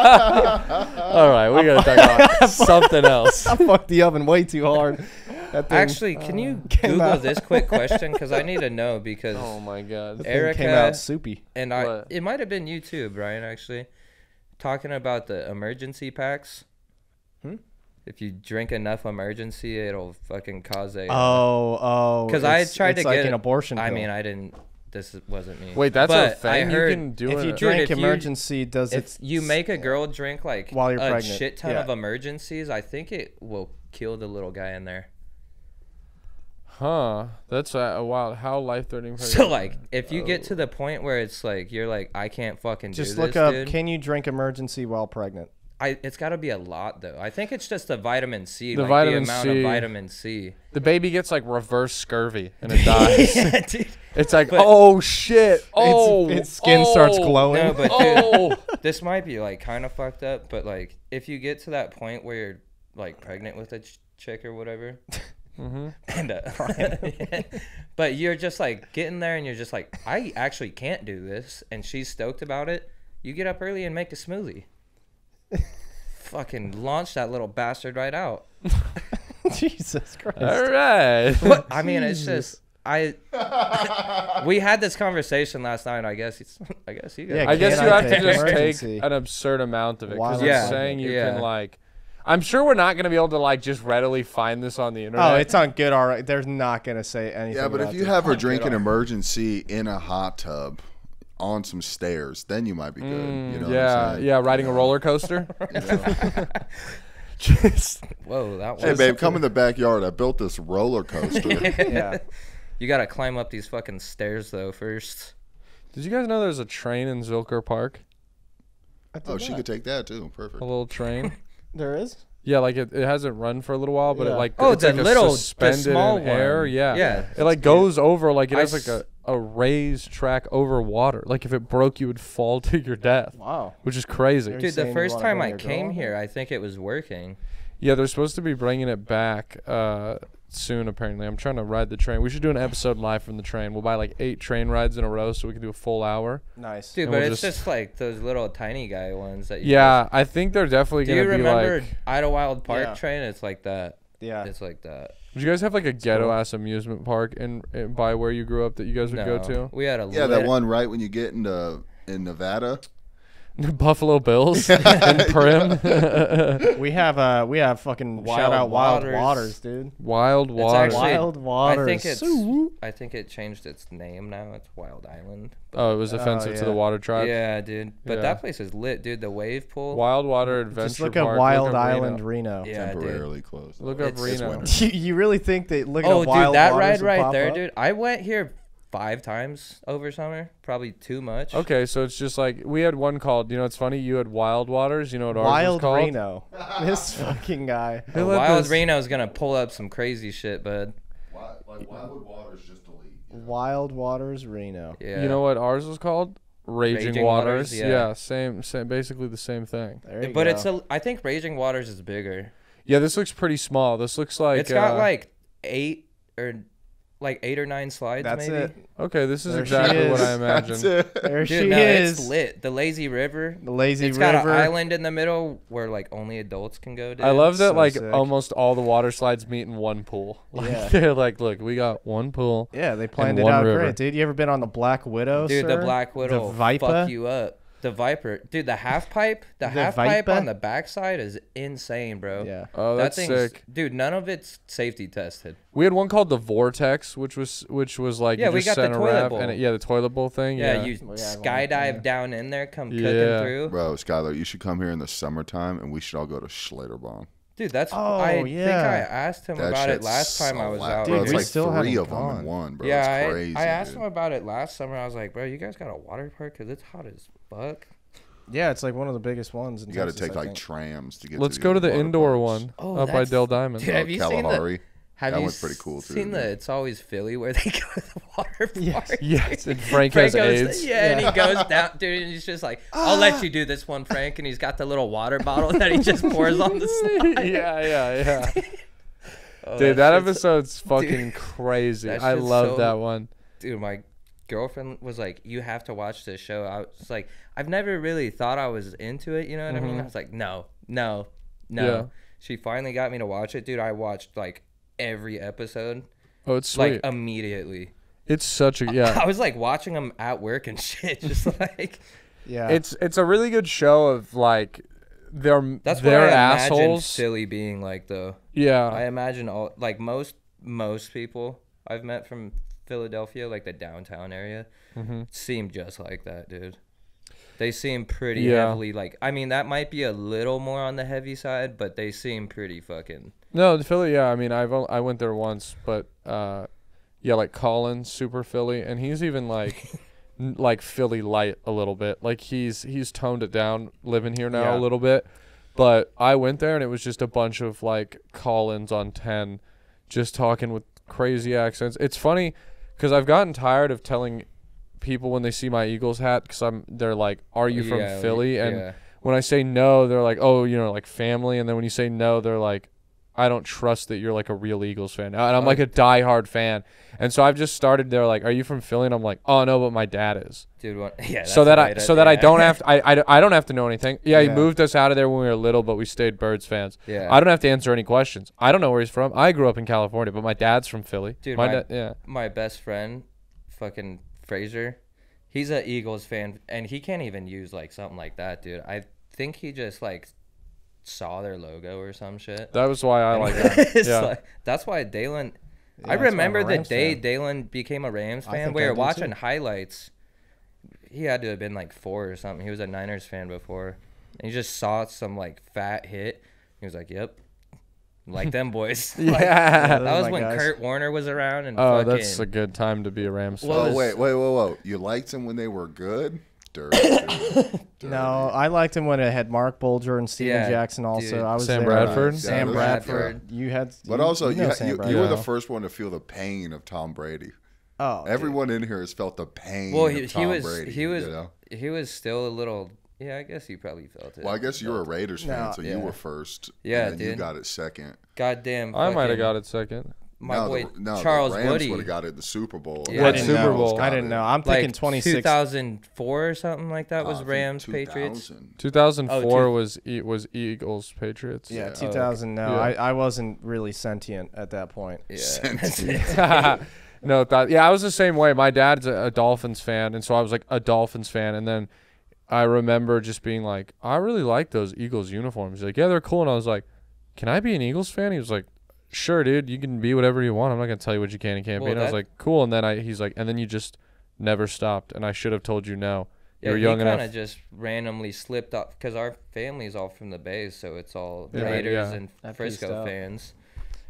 All right, we gotta talk about something else. I fucked the oven way too hard. That thing, Actually, can you came Google out. this quick question? Because I need to know. Because Oh my god. that thing Erica came out soupy. and What? it might have been you too, Brian. Actually, talking about the emergency packs. If you drink enough emergency, it'll fucking cause a. Oh. Because I it's- tried it's to like get an abortion. I pill. mean, I didn't. This wasn't me. Wait, that's But a thing. I heard you can do if it. you Dude, drink if you- emergency, does if it? you make a girl drink like While you're a pregnant, shit ton yeah. of emergencies, I think it will kill the little guy in there. Huh? That's a wild. How life-threatening. So like, if you get to the point where it's like you're like, I can't fucking Just do look this, up. dude. Can you drink emergency while pregnant? It's got to be a lot though. I think it's just the vitamin C. The like vitamin the amount C. of vitamin C. the baby gets like reverse scurvy and it dies. Yeah, dude. It's like, But- oh shit. Oh, its skin starts glowing. No, but dude, Oh, this might be like kind of fucked up. But like, if you get to that point where you're like pregnant with a chick or whatever, and but you're just like getting there and you're just like, I actually can't do this, and she's stoked about it. You get up early and make a smoothie. Fucking launch that little bastard right out. Jesus Christ. all right. I mean, it's just we had this conversation last night. I guess you guys. Yeah, I guess Can you I have to take just emergency? take an absurd amount of it because While it's Yeah. saying you Yeah. can like. I'm sure we're not gonna be able to like just readily find this on the internet. Oh, it's on good. All right. They're not gonna say anything. Yeah, but if about you this. have her drinking emergency in a hot tub on some stairs, then you might be good. You know what yeah, I'm saying? yeah, riding a roller coaster. You know? Just Whoa, that Hey, was. babe, come in the backyard. I built this roller coaster. yeah. You gotta climb up these fucking stairs though first. did you guys know there's a train in Zilker Park? I did Oh, she not. could take that too. Perfect. A little train. There is. Yeah, like it hasn't run for a little while, but it Yeah. like Oh, it's the like a little, the suspended small in air. one. Yeah, Yeah. It like goes over like it I has like a raised track over water. Like if it broke, you would fall to your death, Wow. which is crazy. Are you Dude, saying the you first wanna time bring I your girl came on here, I think it was working. Yeah, they're supposed to be bringing it back soon. Apparently, I'm trying to ride the train. We should do an episode live from the train. We'll buy like 8 train rides in a row so we can do a full hour. Nice. Dude, And but we'll it's just- just like those little tiny guy ones that you Yeah, I think they're definitely Do gonna you be remember like. Idlewild Park Yeah. train? It's like that. Yeah. It's like that. Did you guys have like a cool. ghetto ass amusement park in by where you grew up that you guys would go to? We had a Yeah, that one right when you get in Nevada. Buffalo Bills and Prim. We have fucking Wild shout out Wild Waters. Waters, dude. Wild Water. actually- Wild Waters. I think it changed its name now. It's Wild Island. Oh, it was offensive to yeah. the water tribe. Yeah, dude. But Yeah. that place is lit, dude. The wave pool. Wild Water Adventure Just look Park. at Wild up Island Reno. Reno. Yeah, dude. Temporarily closed. Look up It's Reno. winter. You really think that looking Oh, at dude, Wild that Waters ride would right pop there, up? dude. I went here 5 times over summer. Probably too much. Okay, so it's just like we had one called. You know, it's funny. You had Wild Waters. You know what ours was Wild called? Reno. This fucking guy. They let Wild this- Reno's gonna pull up some crazy shit, bud. Like Wildwood Water's just delete. Wild Waters Reno. Yeah. You know what ours was called? Raging, Raging Waters. Waters, Yeah, yeah. same, basically the same thing. There you But go. I think Raging Waters is bigger. Yeah, this looks pretty small. This looks like It's got like 8 or 9 slides. That's maybe. it. okay. This is There she exactly what is. I imagined. There Dude, she no, is. it's lit. The lazy river. The lazy It's got river. an island in the middle where like only adults can go. Dude. I love that So like sick. almost all the water slides meet in one pool. Like Yeah. they're like, look, we got one pool. Yeah, they planned it one out river. great, dude. You ever been on the Black Widow? Dude, sir? the Black Widow The Viper. fuck you up. The Viper, dude, the half pipe Viper? on the backside is insane, bro. Yeah. Oh, that's sick. Dude, none of it's safety tested. We had one called the Vortex, which was like Yeah, you we just got the sent a toilet wrap bowl. and the toilet bowl thing. Yeah, Yeah, you We had one, skydive yeah. down in there, come cooking Yeah. through. Bro, Skylar, you should come here in the summertime, and we should all go to Schlitterbahn. Dude, that's Oh, I think yeah. I asked him That about it shit's last time I was loud. out. Bro, Dude, it's we like still 3 haven't of them in gone. one, bro. Yeah, it's crazy. I asked dude. him about it last summer. I was like, bro, you guys got a water park? Because it's hot as fuck. Yeah, it's like one of the biggest ones in You got to Texas, take I like think. trams to get. let's to go to the water indoor parks. one Oh, up by that's- Del Diamond. Dude, have you seen the- Kalahari. Have That you one's pretty cool, too, seen the dude. It's Always Philly where they go to the water Yes. park? Yes, and Frank has goes, AIDS. Yeah, and he goes down, dude, and he's just like, I'll let you do this one, Frank. And he's got the little water bottle that he just pours on the slide. yeah. Oh, Dude, that shit's- episode's fucking crazy. that I shit's love so- that one. Dude, my girlfriend was like, you have to watch this show. I was like, I've never really thought I was into it, you know what I mean? I was like, no. Yeah. She finally got me to watch it, dude. I watched like every episode Oh, it's sweet. like immediately. It's such a yeah. I was like watching them at work and shit, just like Yeah. It's a really good show of like they're that's they're what I imagine assholes. Philly being like though. Yeah. I imagine all like most people I've met from Philadelphia, like the downtown area, seem just like that, dude. They seem pretty Yeah. heavily like. I mean, that might be a little more on the heavy side, but they seem pretty fucking. No, the Philly. Yeah, I mean, I went there once, but yeah, like Colin's super Philly, and he's even like like Philly light a little bit. Like he's toned it down, living here now Yeah. a little bit. But I went there, and it was just a bunch of like Collins on 10, just talking with crazy accents. It's funny because I've gotten tired of telling people when they see my Eagles hat because they're like, "Are you from Yeah, Philly?" And yeah. when I say no, they're like, "Oh, you know, like family." And then when you say no, they're like, "I don't trust that you're like a real Eagles fan." And I'm like a diehard fan. And so I've just started. They're like, "Are you from Philly?" And I'm like, "Oh no, but my dad is." Dude, yeah. So that I don't have to, I don't have to know anything. Yeah, he Yeah. moved us out of there when we were little, but we stayed Birds fans. Yeah. I don't have to answer any questions. I don't know where he's from. I grew up in California, but my dad's from Philly. Dude, my my- dad, yeah. my best friend, fucking Fraser, he's a Eagles fan, and he can't even use like something like that, dude. I think he just like saw their logo or some shit. That was why I like that. It's Yeah. like, that's why Dalen. Yeah, I that's why I'm remember a the Rams day fan. Dalen became a Rams I fan. think We I were do, watching too. highlights. He had to have been like 4 or something. He was a Niners fan before. And he just saw some like fat hit. He was like, "Yep, like them boys." Like, Yeah. that Those are was my when guys. Kurt Warner was around and Oh, fucking. that's a good time to be a Rams fan. Well, Oh wait, whoa! You liked them when they were good? Dirty. Dirty. No, I liked him when it had Mark Bulger and Steven Yeah, Jackson. Also, dude. I was Sam there. Bradford? Sam Yeah, Bradford. You had, But also, you know Sam you Bradford. were the first one to feel the pain of Tom Brady. Oh, Everyone in here has felt the pain Well, of Tom Brady. he was You know? he was still a little. Yeah, I guess he probably felt it. Well, I guess you were a Raiders fan, No, so yeah. you were first. Yeah, and then you dude. got it second. Goddamn. I might have fucking- got it second. My boy the Charles Rams Woody. would have got it in the Super Bowl. Yeah, What I didn't Super know. Bowl? I didn't know. I'm like thinking 26. 2004 or something like that was I think Rams Patriots. 2000. 2004 Oh, was Eagles Patriots. Yeah, Yeah. 2000. No, Yeah. I wasn't really sentient at that point. Yeah. No, I was the same way. My dad's a Dolphins fan, and so I was like a Dolphins fan. And then I remember just being like, I really like those Eagles uniforms. He's like, yeah, they're cool. And I was like, can I be an Eagles fan? He was like, sure, dude. You can be whatever you want. I'm not gonna tell you what you can and can't be. Well, And I was that- like, cool. And then he's like, and then you just never stopped. And I should have told you no. Yeah, You're he young kind enough. of just randomly slipped off because our family's all from the Bay, so it's all Yeah, Raiders yeah. and That Frisco pieced out. fans.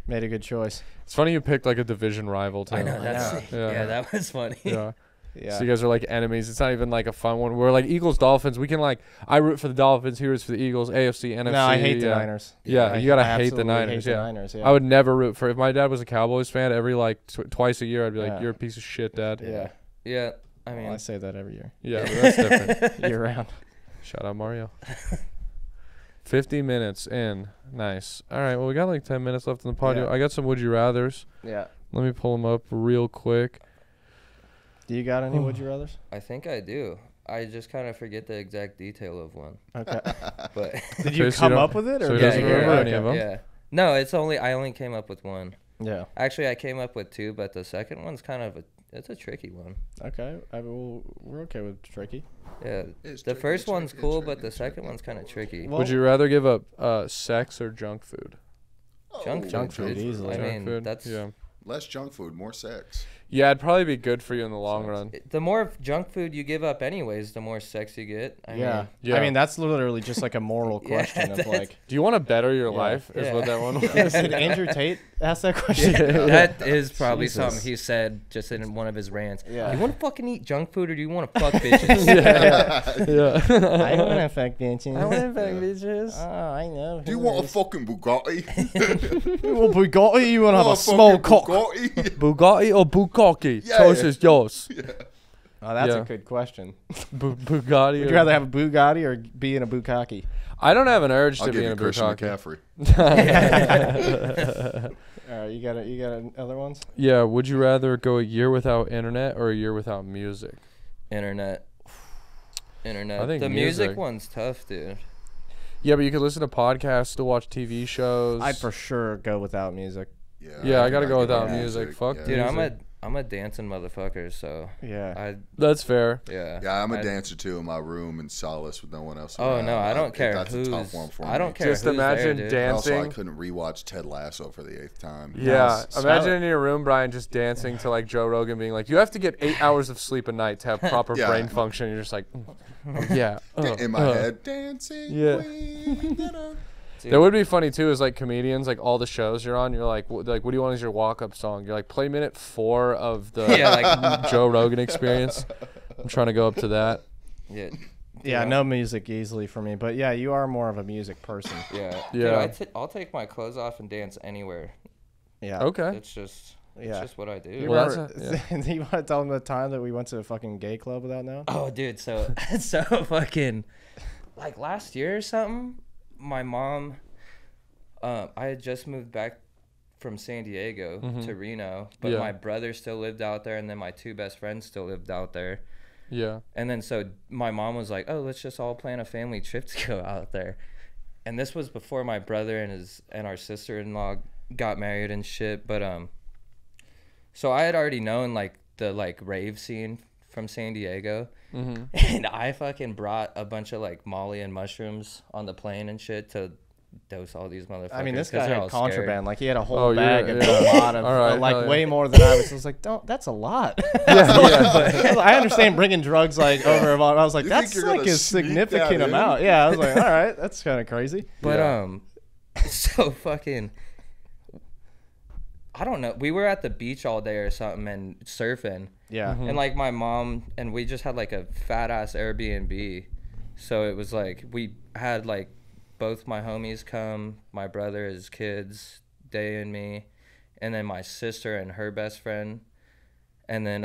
Made a good choice. It's funny you picked like a division rival too. I know that's Yeah. yeah, that was funny. Yeah. Yeah. So you guys are like enemies. It's not even like a fun one. We're like Eagles, Dolphins. We can like I root for the Dolphins. He roots for the Eagles. AFC, NFC. No, I hate the yeah. Niners. Yeah, you gotta I hate the absolutely Niners. Hate the Yeah. Niners, yeah. I would never root for. If my dad was a Cowboys fan, every like twice a year, I'd be like, Yeah. "You're a piece of shit, Dad." Yeah. Yeah, I mean, Well, I say that every year. Yeah, but that's different. Year round. Shout out Mario. 50 minutes in. Nice. All right. Well, we got like 10 minutes left in the pod. Yeah. I got some would you rather's. Yeah. Let me pull them up real quick. Do you got any would you rather's? I think I do. I just kind of forget the exact detail of one, Okay. but Did you Okay, so come you don't- up with it, or so he did doesn't you- remember okay. any of them? yeah. No, I only came up with one. Yeah. Actually, I came up with 2, but the second one's kind of It's a tricky one. Okay, we're okay with tricky. Yeah, It's the tricky, first it's one's tricky, cool, it's but the tricky, second tricky. one's kind of tricky. Well, Would you rather give up sex or junk food? Junk Junk food, food, easily. I Junk mean, food, that's yeah. Less junk food, more sex. Yeah, it'd probably be good for you in the long run. the more junk food you give up, anyways, the more sex you get. I mean, Yeah. I mean, that's literally just like a moral Yeah, question of like. Do you want to better your Yeah. life? Is Yeah. what that one was. Did Andrew Tate ask that question? that is probably Jesus. something he said just in one of his rants. Yeah. You want to fucking eat junk food or do you want to fuck bitches? Yeah. I want to fuck bitches. I want to fuck bitches. Oh, I know. Do you want a fucking Bugatti? You want Bugatti? You want to have a Oh, small fucking cock? Bugatti? Bugatti or Bukkake? Yeah. Choice is yours. Oh, that's Yeah. a good question. Bugatti. Would you rather have a Bugatti or be in a Bukkake? I don't have an urge I'll to give be in you a Christian Bukkake. McCaffrey. All right, you got other ones? Yeah. Would you rather go a year without internet or a year without music? Internet. I think the music. music one's tough, dude. Yeah, but you could listen to podcasts, still watch TV shows. I'd for sure go without music. Yeah, I think gotta I'd go give without it music. Fuck Dude, music. I'm a dancing motherfucker, so Yeah. That's fair. Yeah, I'm a I- dancer too in my room in solace with no one else Oh around. no, I don't care That's who's. a tough one for I me. don't care. Just who's imagine there, dude. dancing. Also, I couldn't rewatch Ted Lasso for the 8th time. Yeah, Yes. imagine in your room, Brian, just dancing to like Joe Rogan being like, "You have to get 8 hours of sleep a night to have proper Yeah. brain function." You're just like, "Yeah." In my head, dancing Yeah. queen. Dude, That would be funny too. Is like comedians, like all the shows you're on, you're like, what do you want as your walk-up song? You're like, play minute 4 of the Yeah, like Joe Rogan Experience. I'm trying to go up to that. yeah, Yeah, no music easily for me. But yeah, you are more of a music person. yeah. Yeah. Dude, I'll take my clothes off and dance anywhere. Yeah. Okay. It's just Yeah. what I do. You, Well, remember, you want to tell them the time that we went to a fucking gay club without knowing? Oh, dude, so so fucking like last year or something, my mom I had just moved back from San Diego to Reno, but Yeah. my brother still lived out there and then my 2 best friends still lived out there. Yeah. And then so my mom was like, "Oh, let's just all plan a family trip to go out there." And this was before my brother and our sister-in-law got married and shit, but so I had already known like the like rave scene from San Diego. And I fucking brought a bunch of like Molly and mushrooms on the plane and shit to dose all these motherfuckers. I mean, this 'cause guy they're had all contraband. scared. Like he had a whole Oh, you're- bag of yeah. a lot of, All right, like hell yeah. way more than I was. I was like, that's a lot. I understand bringing drugs like over. I was like, You think that's you're like gonna a sneak significant that in? amount. Yeah, I was like, all right, that's kind of crazy. But so fucking I don't know. We were at the beach all day or something and surfing. Yeah. And like my mom and we just had like a fat ass Airbnb. So it was like we had like both my homies come, my brother, his kids, Day and me, and then my sister and her best friend. And then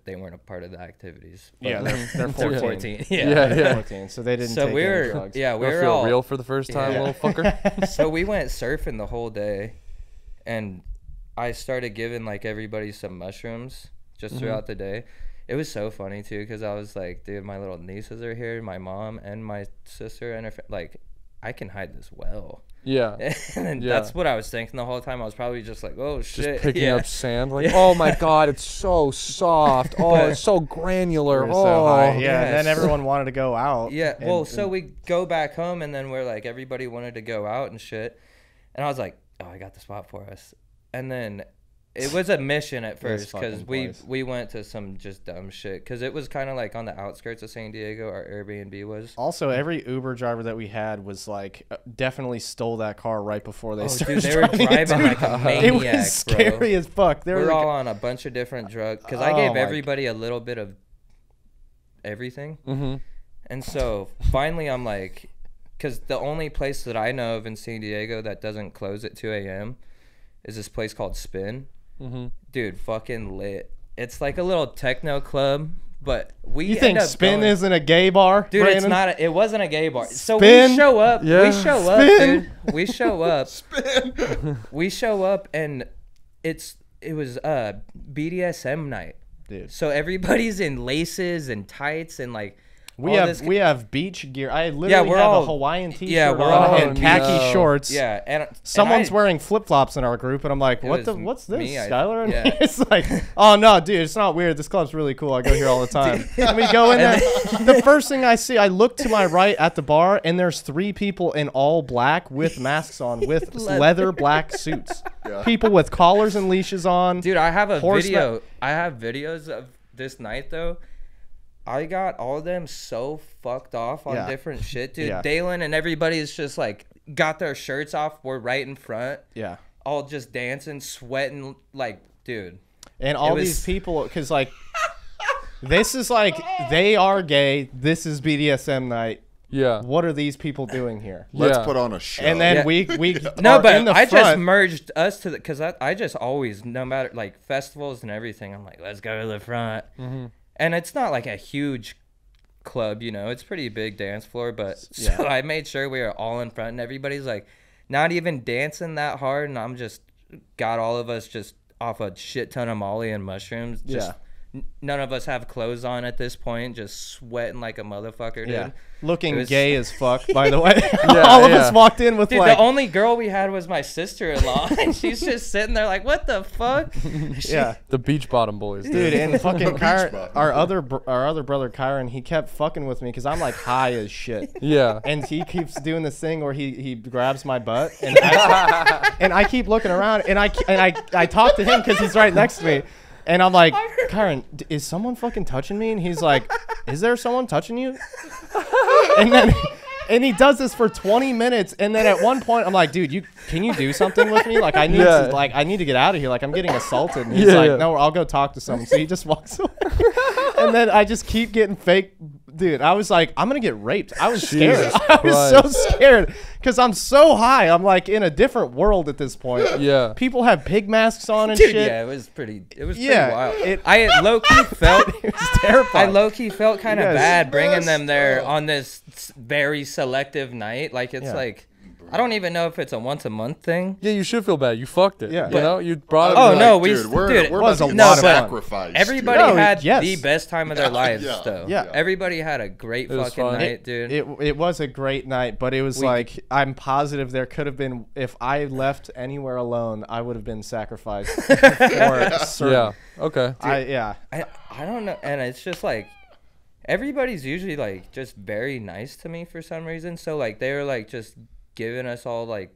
they weren't a part of the activities. But Yeah, they're they're 14. 14. Yeah. Yeah. 14, so they didn't So take we any were drugs. yeah, we You'll were feel all real for the first time, Yeah. little fucker. So we went surfing the whole day, and I started giving like everybody some mushrooms just throughout the day. It was so funny too because I was like, dude, my little nieces are here, my mom and my sister and her like, I can hide this well. Yeah. And Yeah. that's what I was thinking the whole time. I was probably just like, oh Just shit, picking yeah. up sand, like, oh my god, it's so soft. Oh, it's so granular. We were Oh, so high. Yeah, and then yes. everyone wanted to go out. Yeah, and- well, so and- we go back home, and then we're like, everybody wanted to go out and shit. And I was like, oh, I got the spot for us. And then it was a mission at This first because fucking place. we went to some just dumb shit because it was kind of like on the outskirts of San Diego, our Airbnb was. Also, every Uber driver that we had was like definitely stole that car right before they Oh, started dude, they were driving it, driving dude. like a It maniac, was scary bro. as fuck. They We were were like, all on a bunch of different drugs because I Oh gave my everybody a little bit of everything. Mm-hmm. And so finally I'm like, because the only place that I know of in San Diego that doesn't close at 2 a.m. is this place called Spin. Mm-hmm. Dude, fucking lit. It's like a little techno club, but we you think end up Spin going- isn't a gay bar, Dude, Brandon? it's not. It wasn't a gay bar. So Spin? we show up. Yeah. We show up, Spin? dude. We show up. We show up, and it was BDSM night. Dude. So everybody's in laces and tights and like We have beach gear. I literally we're have all- a Hawaiian t-shirt yeah, we're on all- and khaki shorts. Yeah, and Someone's and wearing flip-flops in our group, and I'm like, was what's this, me, Skylar? And yeah. it's like, oh, no, dude, it's not weird. This club's really cool. I go here all the time. And we go in there. The first thing I see, I look to my right at the bar, and there's 3 people in all black with masks on, with leather black suits. Yeah. People with collars and leashes on. Dude, I have a Horseback- video. I have videos of this night, though. I got all of them so fucked off on Yeah. different shit, dude. Yeah. Dalen and everybody is just like got their shirts off. We're right in front, Yeah. all just dancing, sweating, like, dude. And all was- these people, because, like, this is like, they are gay. This is BDSM night. Yeah. What are these people doing here? Let's Yeah. put on a show. And then Yeah. we No, are but in the I just front. merged us to the, because I just always, no matter, like, festivals and everything, I'm like, let's go to the front. Mm-hmm. And it's not like a huge club, you know, it's pretty big dance floor, but Yeah. so I made sure we were all in front, and everybody's like not even dancing that hard, and I'm just got all of us just off a shit ton of Molly and mushrooms. Just none of us have clothes on at this point, just sweating like a motherfucker, dude. Yeah. Looking It was- gay as fuck, by the way. All of us walked in with Dude, like, the only girl we had was my sister-in-law, and she's just sitting there like, what the fuck? yeah. The Beach Bottom Boys, Dude, and fucking Kyron, button. our other brother Kyron, he kept fucking with me because I'm like high as shit. Yeah. And he keeps doing this thing where he grabs my butt, and I keep looking around, and I talk to him because he's right next to me, and I'm like, Kyron, is someone fucking touching me? And he's like, is there someone touching you? And he does this for 20 minutes, and then at one point I'm like, dude, can you do something with me? Like I need to get out of here. Like I'm getting assaulted. And he's no, I'll go talk to someone. So he just walks away. And then I just keep getting fake. Dude, I was like, I'm gonna get raped. I was scared. Jesus I was so Christ. scared because I'm so high. I'm like in a different world at this point. Yeah. People have pig masks on and Dude, shit. yeah, it was pretty Yeah, wild. I low-key felt It was terrifying. I low-key felt kind of Yes. bad bringing Yes. them there on this very selective night. Like, it's Yeah. like, I don't even know if it's a once-a-month thing. Yeah, you should feel bad. You fucked it. Yeah. You know, you brought it. Oh, like, no, dude, we're dude, we're was about a to lot of fun. sacrifice. Everybody No, had yes. the best time of their lives, yeah, though. yeah. Everybody had a great It was fucking fun. night, dude. It was a great night, but it was like, I'm positive there could have been, if I left anywhere alone, I would have been sacrificed for certain. Yeah. Okay. I don't know, and it's just like everybody's usually like just very nice to me for some reason. So like they were like just giving us all like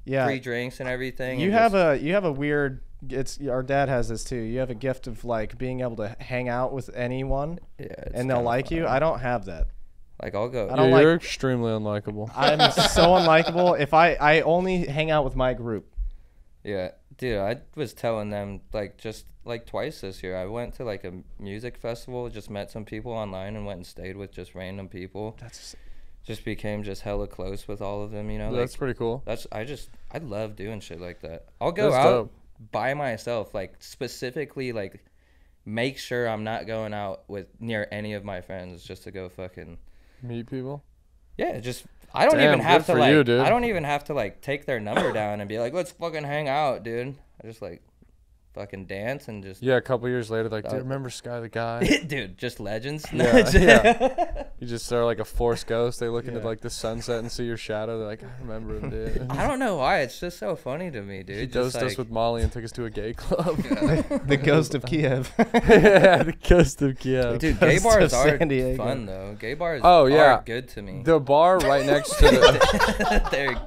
free drinks and everything. You and have a weird. It's our dad has this too. You have a gift of like being able to hang out with anyone, it's and they'll kinda like you. fun. I don't have that. Like I'll go. I don't Yeah, like- you're extremely unlikable. I'm so unlikable. If I only hang out with my group. Yeah, dude, I was telling them like just like twice this year. I went to like a music festival, just met some people online, and went and stayed with just random people. That's Just became just hella close with all of them, you know. That's like, pretty cool. I love doing shit like that. I'll go That's out dope. by myself, like specifically like make sure I'm not going out with near any of my friends just to go fucking Meet people. yeah, just I don't Damn, even have good to for like you, dude. I don't even have to like take their number down and be like, let's fucking hang out, dude. I just like fucking dance and just Yeah, a couple years later, like, do you remember Sky the guy? dude, just legends. Yeah, yeah. You just are like a force ghost. They look into Yeah. like the sunset and see your shadow. They're like, I remember him, dude. I don't know why. It's just so funny to me, dude. He Just, dosed us like- with Molly and took us to a gay club. the ghost of Kiev. Yeah, the ghost of Kiev. Dude, gay Ghost bars of are San Diego. fun though. Gay bars Oh, yeah. are good to me. The bar right next to the.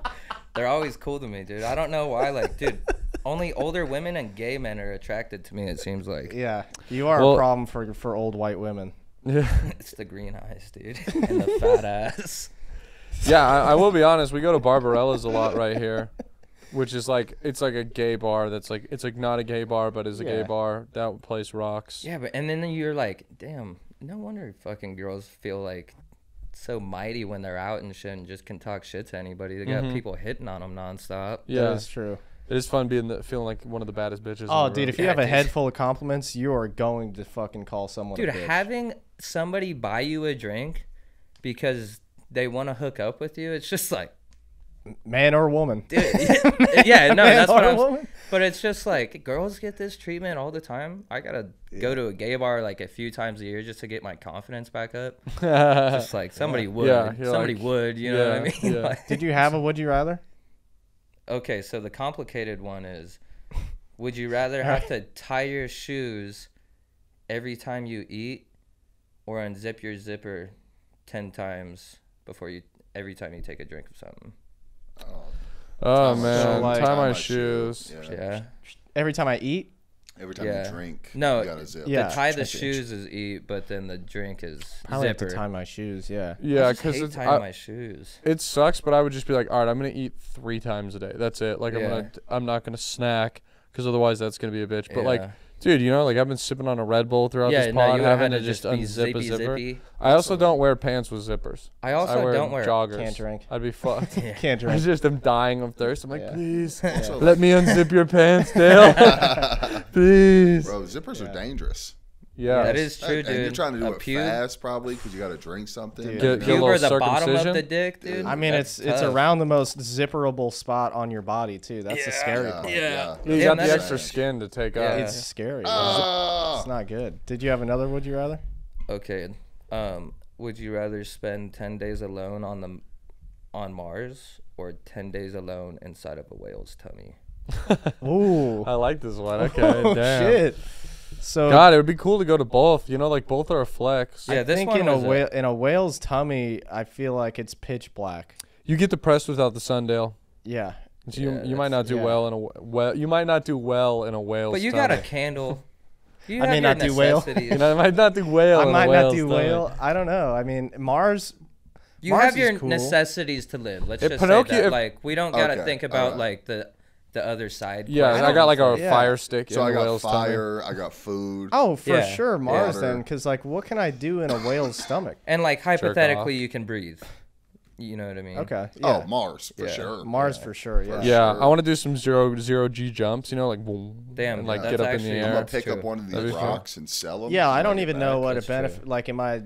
they're always cool to me, dude. I don't know why. Like, dude, only older women and gay men are attracted to me. It seems like Yeah, you are Well- a problem for old white women. Yeah, it's the green eyes, dude, and the fat ass. yeah. I will be honest. We go to Barbarella's a lot right here, which is like it's like a gay bar. That's like it's like not a gay bar, but is a gay Yeah. bar. That place rocks. Yeah, but and then you're like, damn, no wonder fucking girls feel like so mighty when they're out and shit and just can talk shit to anybody. They got people hitting on them nonstop. Yeah. That is true. It is fun feeling like one of the baddest bitches. Oh, in the dude, room. if you Yeah, have a dude. head full of compliments, you are going to fucking call someone Dude, a bitch. having somebody buy you a drink because they want to hook up with you, it's just like, Man or woman. Dude, yeah, no, Man that's what or I'm. woman. But it's just like girls get this treatment all the time. I gotta go to a gay bar like a few times a year just to get my confidence back up. Just like somebody would, somebody would. You know what I mean? Yeah. Like, Did you have a would you rather? okay, so the complicated one is, would you rather have to tie your shoes every time you eat, or unzip your zipper 10 times every time you take a drink of something? Oh man, like- tie my shoes. Yeah. Every time I eat? Every time Yeah. you drink, No, you gotta zip. Yeah. The tie the Check it. shoes is eat, but then the drink is Probably have zipper. to tie my shoes, yeah. Yeah, I just because hate it's tying my shoes. it sucks, but I would just be like, all right, I'm gonna eat 3 times a day. That's it. Like Yeah. I'm not gonna snack because otherwise that's gonna be a bitch. But Yeah. like, dude, you know, like I've been sipping on a Red Bull throughout Yeah, this no, pod, you having had to to just just be unzip a zippy, zipper. zippy. I also don't wear pants with zippers. I also wear don't wear joggers. Can't drink. I'd be fucked. Can't I drink. just am dying of thirst. I'm like, Yeah. please, Also, let me unzip your pants, Dale. Please. Bro, zippers are dangerous. Yeah. That is true, And dude. you're trying to do a it pube, fast, probably, because you got to drink something. Dude. Get a pube little or the bottom of circumcision. the dick, dude. I mean, that's it's tough. around the most zipperable spot on your body, too. That's the scary part. Yeah. You Damn, got the that's- extra skin to take Yeah. out. It's scary. Ah! It's not good. Did you have another would you rather? Okay. Would you rather spend 10 days alone on Mars or 10 days alone inside of a whale's tummy? Ooh. I like this one. Okay, Oh, damn. shit. So God, it would be cool to go to both. You know, like both are a flex. Yeah, I this think one in a was whale in a whale's tummy, I feel like it's pitch black. You get depressed without the sun, Dale. Yeah. So Yeah, you might not do yeah. well in a you might not do well in a whale's But you tummy. got a candle. You I have may your not do whale. necessities. You know, I might not do well. I in a might not whale's do tummy. whale. I don't know. I mean, Mars. You Mars have your is cool. necessities to live. Let's If just Pinocchio- say that. if- Like we don't gotta Okay, think about alright. like the other side. Yeah, quest. and I got like a Yeah. fire stick So in I the got whale's fire, I got food. Oh, for Yeah. sure, Mars Water. then, because like, what can I do in a whale's stomach? And like off. hypothetically, you can breathe. You know what I mean? Okay. Yeah. Oh, Mars, for Yeah. sure. Mars for sure. Yeah. tummy. Yeah, Sure. I want to do some zero G jumps. You know, like boom, Damn, and like that's get up in actually- the I'm air. gonna That's pick up true. one of That'd these be fun. rocks and sell them. Yeah, I don't even know what a That's true. benefit. Like, am I?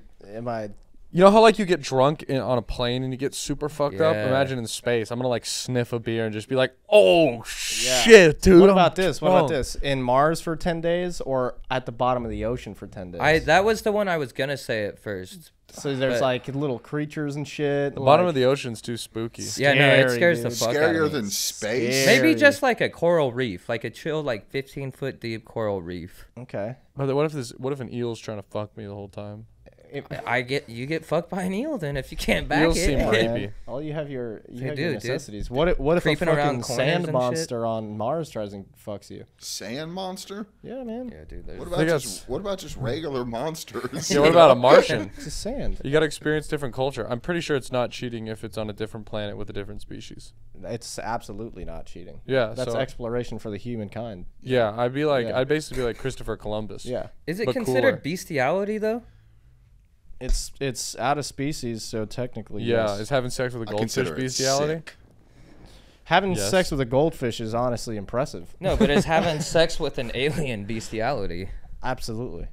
You know how like you get drunk on a plane and you get super fucked up? Yeah. Imagine in space. I'm gonna like sniff a beer and just be like, oh shit, dude. What I'm about this? What about drunk." this? In Mars for 10 days, or at the bottom of the ocean for 10 days? That was the one I was gonna say at first. So there's but- like little creatures and shit. The bottom of the ocean's too spooky. Yeah, no, it Scary, scares the dude. fuck out of Scarier me. than space. Scary. Maybe just like a coral reef, like a chill, like 15-foot deep coral reef. Okay. But what if an eel's trying to fuck me the whole time? You get fucked by an eel then if you can't back Eels it. seem Yeah, rapey. man. All you have your They your do, dude. necessities. What if a Creeping fucking around corners sand and monster on Mars tries and fucks you? Sand monster? Yeah, man. Yeah, dude. There's, What I about guess- just regular monsters? Yeah, what about a Martian? It's just sand. You got to experience different culture. I'm pretty sure it's not cheating if it's on a different planet with a different species. It's absolutely not cheating. Yeah, That's so exploration for the humankind. yeah, I'd be like, Yeah. I'd basically be like Christopher Columbus. Yeah. is it but considered cooler. bestiality though? It's out of species, so technically Yeah, yes. is having sex with a I goldfish consider it bestiality? sick. Having Yes. sex with a goldfish is honestly impressive. No, but is having sex with an alien bestiality? Absolutely.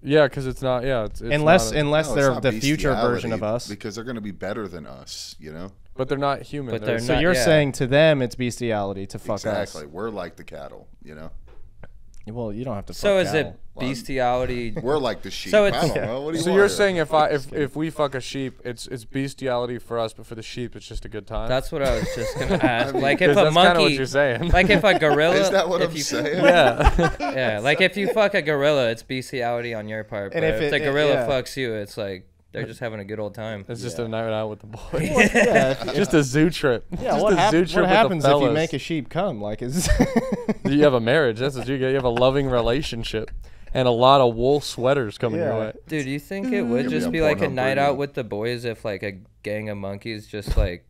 Yeah, because it's not. Yeah, it's Unless not a- No, unless it's they're not the future version of bestiality, us. because they're going to be better than us, you know? but they're not human. But they're So not- you're yeah. saying to them it's bestiality to fuck Exactly. us. We're like the cattle, you know? Well, you don't have to. So fuck is cattle. it bestiality? We're like the sheep. So I it's- don't know. What do you So want you're here? saying if we fuck a sheep, it's bestiality for us, but for the sheep, it's just a good time. That's what I was just gonna ask. mean, Like if 'Cause a that's kind of what monkey, you're saying. like if a gorilla, Is that what if I'm you, saying? yeah. Yeah, like if you fuck a gorilla, it's bestiality on your part. And But if if it- the gorilla yeah. fucks you, it's like they're just having a good old time. It's just Yeah. a night out with the boys. Yeah, just a zoo trip. yeah. Just What, a zoo trip what with happens the if you fellas. make a sheep come? Like is You have a marriage. That's what you get. You have a loving relationship, and a lot of wool sweaters coming your Yeah. way. Dude, you think it would Give me just a be like a Pornhub night out preview. with the boys if like a gang of monkeys just like,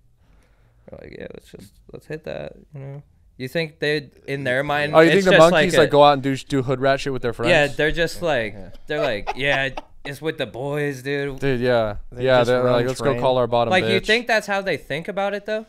are like yeah, let's hit that, you know? You think they in their mind? Oh, you think it's the just monkeys like, go out and do hood rat shit with their friends? Yeah, they're just like yeah, it's with the boys, dude. Dude, yeah, They yeah. just They're run like, let's go train. call our bottom Like bitch. you think that's how they think about it though?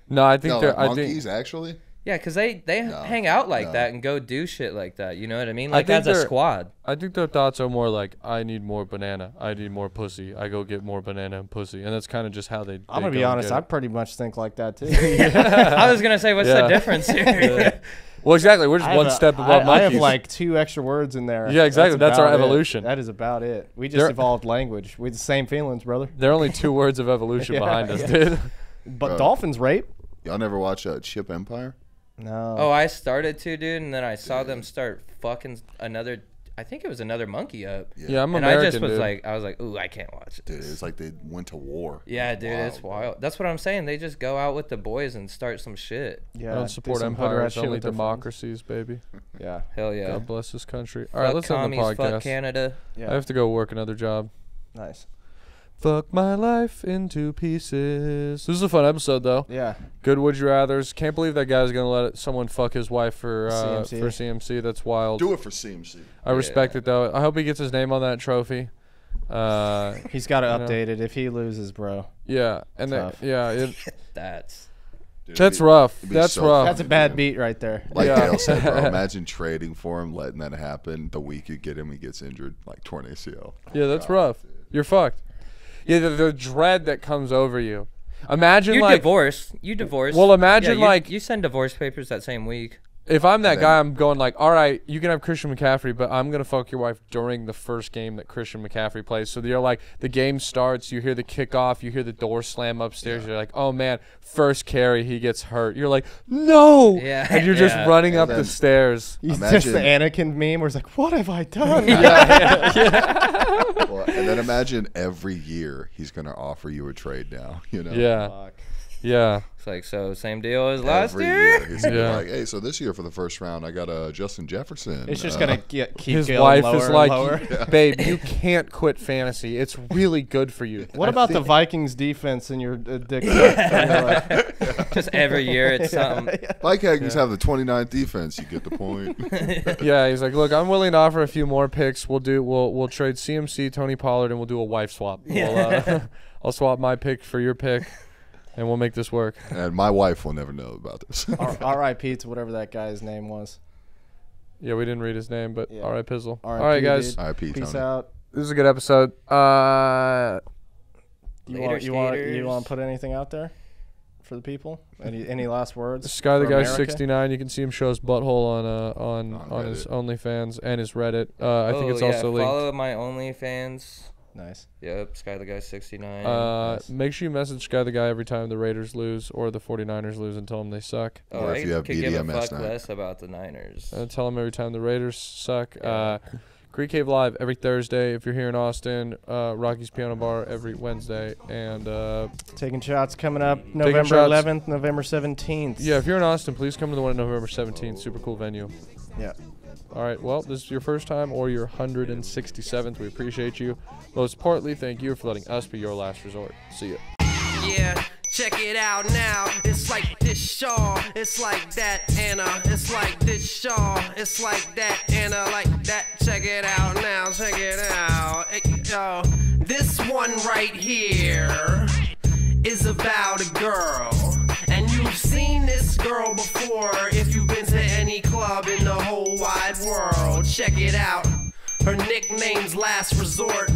No, I think No, they're. like I monkeys, think. actually? Yeah, because they hang out like that and go do shit like that. You know what I mean? Like, think as a they're- squad. I think their thoughts are more like, I need more banana. I need more pussy. I go get more banana and pussy. And that's kind of just how they I'm going to be honest. I pretty much think like that, too. I was going to say, what's the difference here? Well, exactly. We're just one step above monkeys. I have like 2 extra words in there. Yeah, exactly. That's our about it. evolution. That is about it. We just evolved language. We have the same feelings, brother. There are only 2 words of evolution behind us, dude. But dolphins rape? Y'all never watch Chip Empire? No. Oh, I started to, dude, and then I saw them start fucking another. I think it was another monkey up. Yeah, I'm and American, I just was dude. like, ooh, I can't watch Dude, this. it's like they went to war. Yeah, dude, it's wild. That's what I'm saying. They just go out with the boys and start some shit. Yeah, I don't support empires, only democracies, baby. Yeah. Hell yeah. God bless this country. All Fuck right, let's end the commies, podcast. fuck Canada. Yeah. I have to go work another job. Nice. Fuck my life into pieces. This is a fun episode, though. Yeah. Good would you rather's. Can't believe that guy's gonna let someone fuck his wife for CMC. for CMC. That's wild. Do it for CMC. I respect it though. I hope he gets his name on that trophy. He's got to update it if he loses, bro. Yeah, and Tough. That's Dude, that's it'd be- rough. it'd be That's so rough. That's a bad beat right there. Like Yeah. Dale said, bro, imagine trading for him, letting that happen. The week you get him, he gets injured, like torn ACL. Yeah, that's rough. You're fucked. Yeah, the dread that comes over you. Imagine you like divorced. You divorced. Well, imagine, you, like- you send divorce papers that same week. if I'm that And guy, then- I'm going like, all right, you can have Christian McCaffrey, but I'm gonna fuck your wife during the first game that Christian McCaffrey plays. So you're like, the game starts, you hear the kickoff, you hear the door slam upstairs. You're like, oh man, first carry, he gets hurt. You're like, no, Yeah, and you're just yeah. running And up the then- stairs. He's Imagine- just the Anakin meme where it's like, what have I done? Well, and then imagine every year he's going to offer you a trade now. You know? Yeah, Fuck. yeah. It's like, so same deal as last Every year? year he's gonna be Yeah. like, hey, so this year for the first round, I got Justin Jefferson. It's just going to keep His going wife lower is and like, lower. babe, you can't quit fantasy. It's really good for you. What I about the think- Vikings defense in your addiction? Just every year it's something. Vikings have the 29th defense. You get the point. Yeah, he's like, look, I'm willing to offer a few more picks. We'll trade CMC, Tony Pollard, and we'll do a wife swap. I'll swap my pick for your pick, and we'll make this work. And my wife will never know about this. R.I.P. to whatever that guy's name was. Yeah, we didn't read his name, but Yeah. all right, Pizzle. All R.I.P., right, guys, dude. R.I.P. Peace Tony. out. this is a good episode. You Later, want skaters. to put anything out there for the people? Any last words? Sky the for Guy America? 69. You can see him show his butthole on On his Reddit. OnlyFans and his Reddit. I think it's yeah, also linked. follow my OnlyFans. Nice. Yep, Sky the Guy 69. Nice. Make sure you message Sky the Guy every time the Raiders lose or the 49ers lose and tell them they suck. Or I if you have could give a BDMS fuck night. less about the Niners. And tell them every time the Raiders suck. Yeah. Greek Cave Live every Thursday if you're here in Austin. Rocky's Piano Bar every Wednesday. And Taking shots coming up November shots. 11th, November 17th. yeah, if you're in Austin, please come to the one on November 17th. Super cool venue. Yeah. All right, well, this is your first time or your 167th. We appreciate you. Most importantly, thank you for letting us be your last resort. See ya. Yeah, check it out now. It's like this Shaw, it's like that Anna. It's like this Shaw, it's like that Anna, like that. Check it out now, check it out. Yo, this one right here is about a girl. And you've seen this girl before if you've been to any club in the whole wide world. Check it out. Her nickname's Last Resort.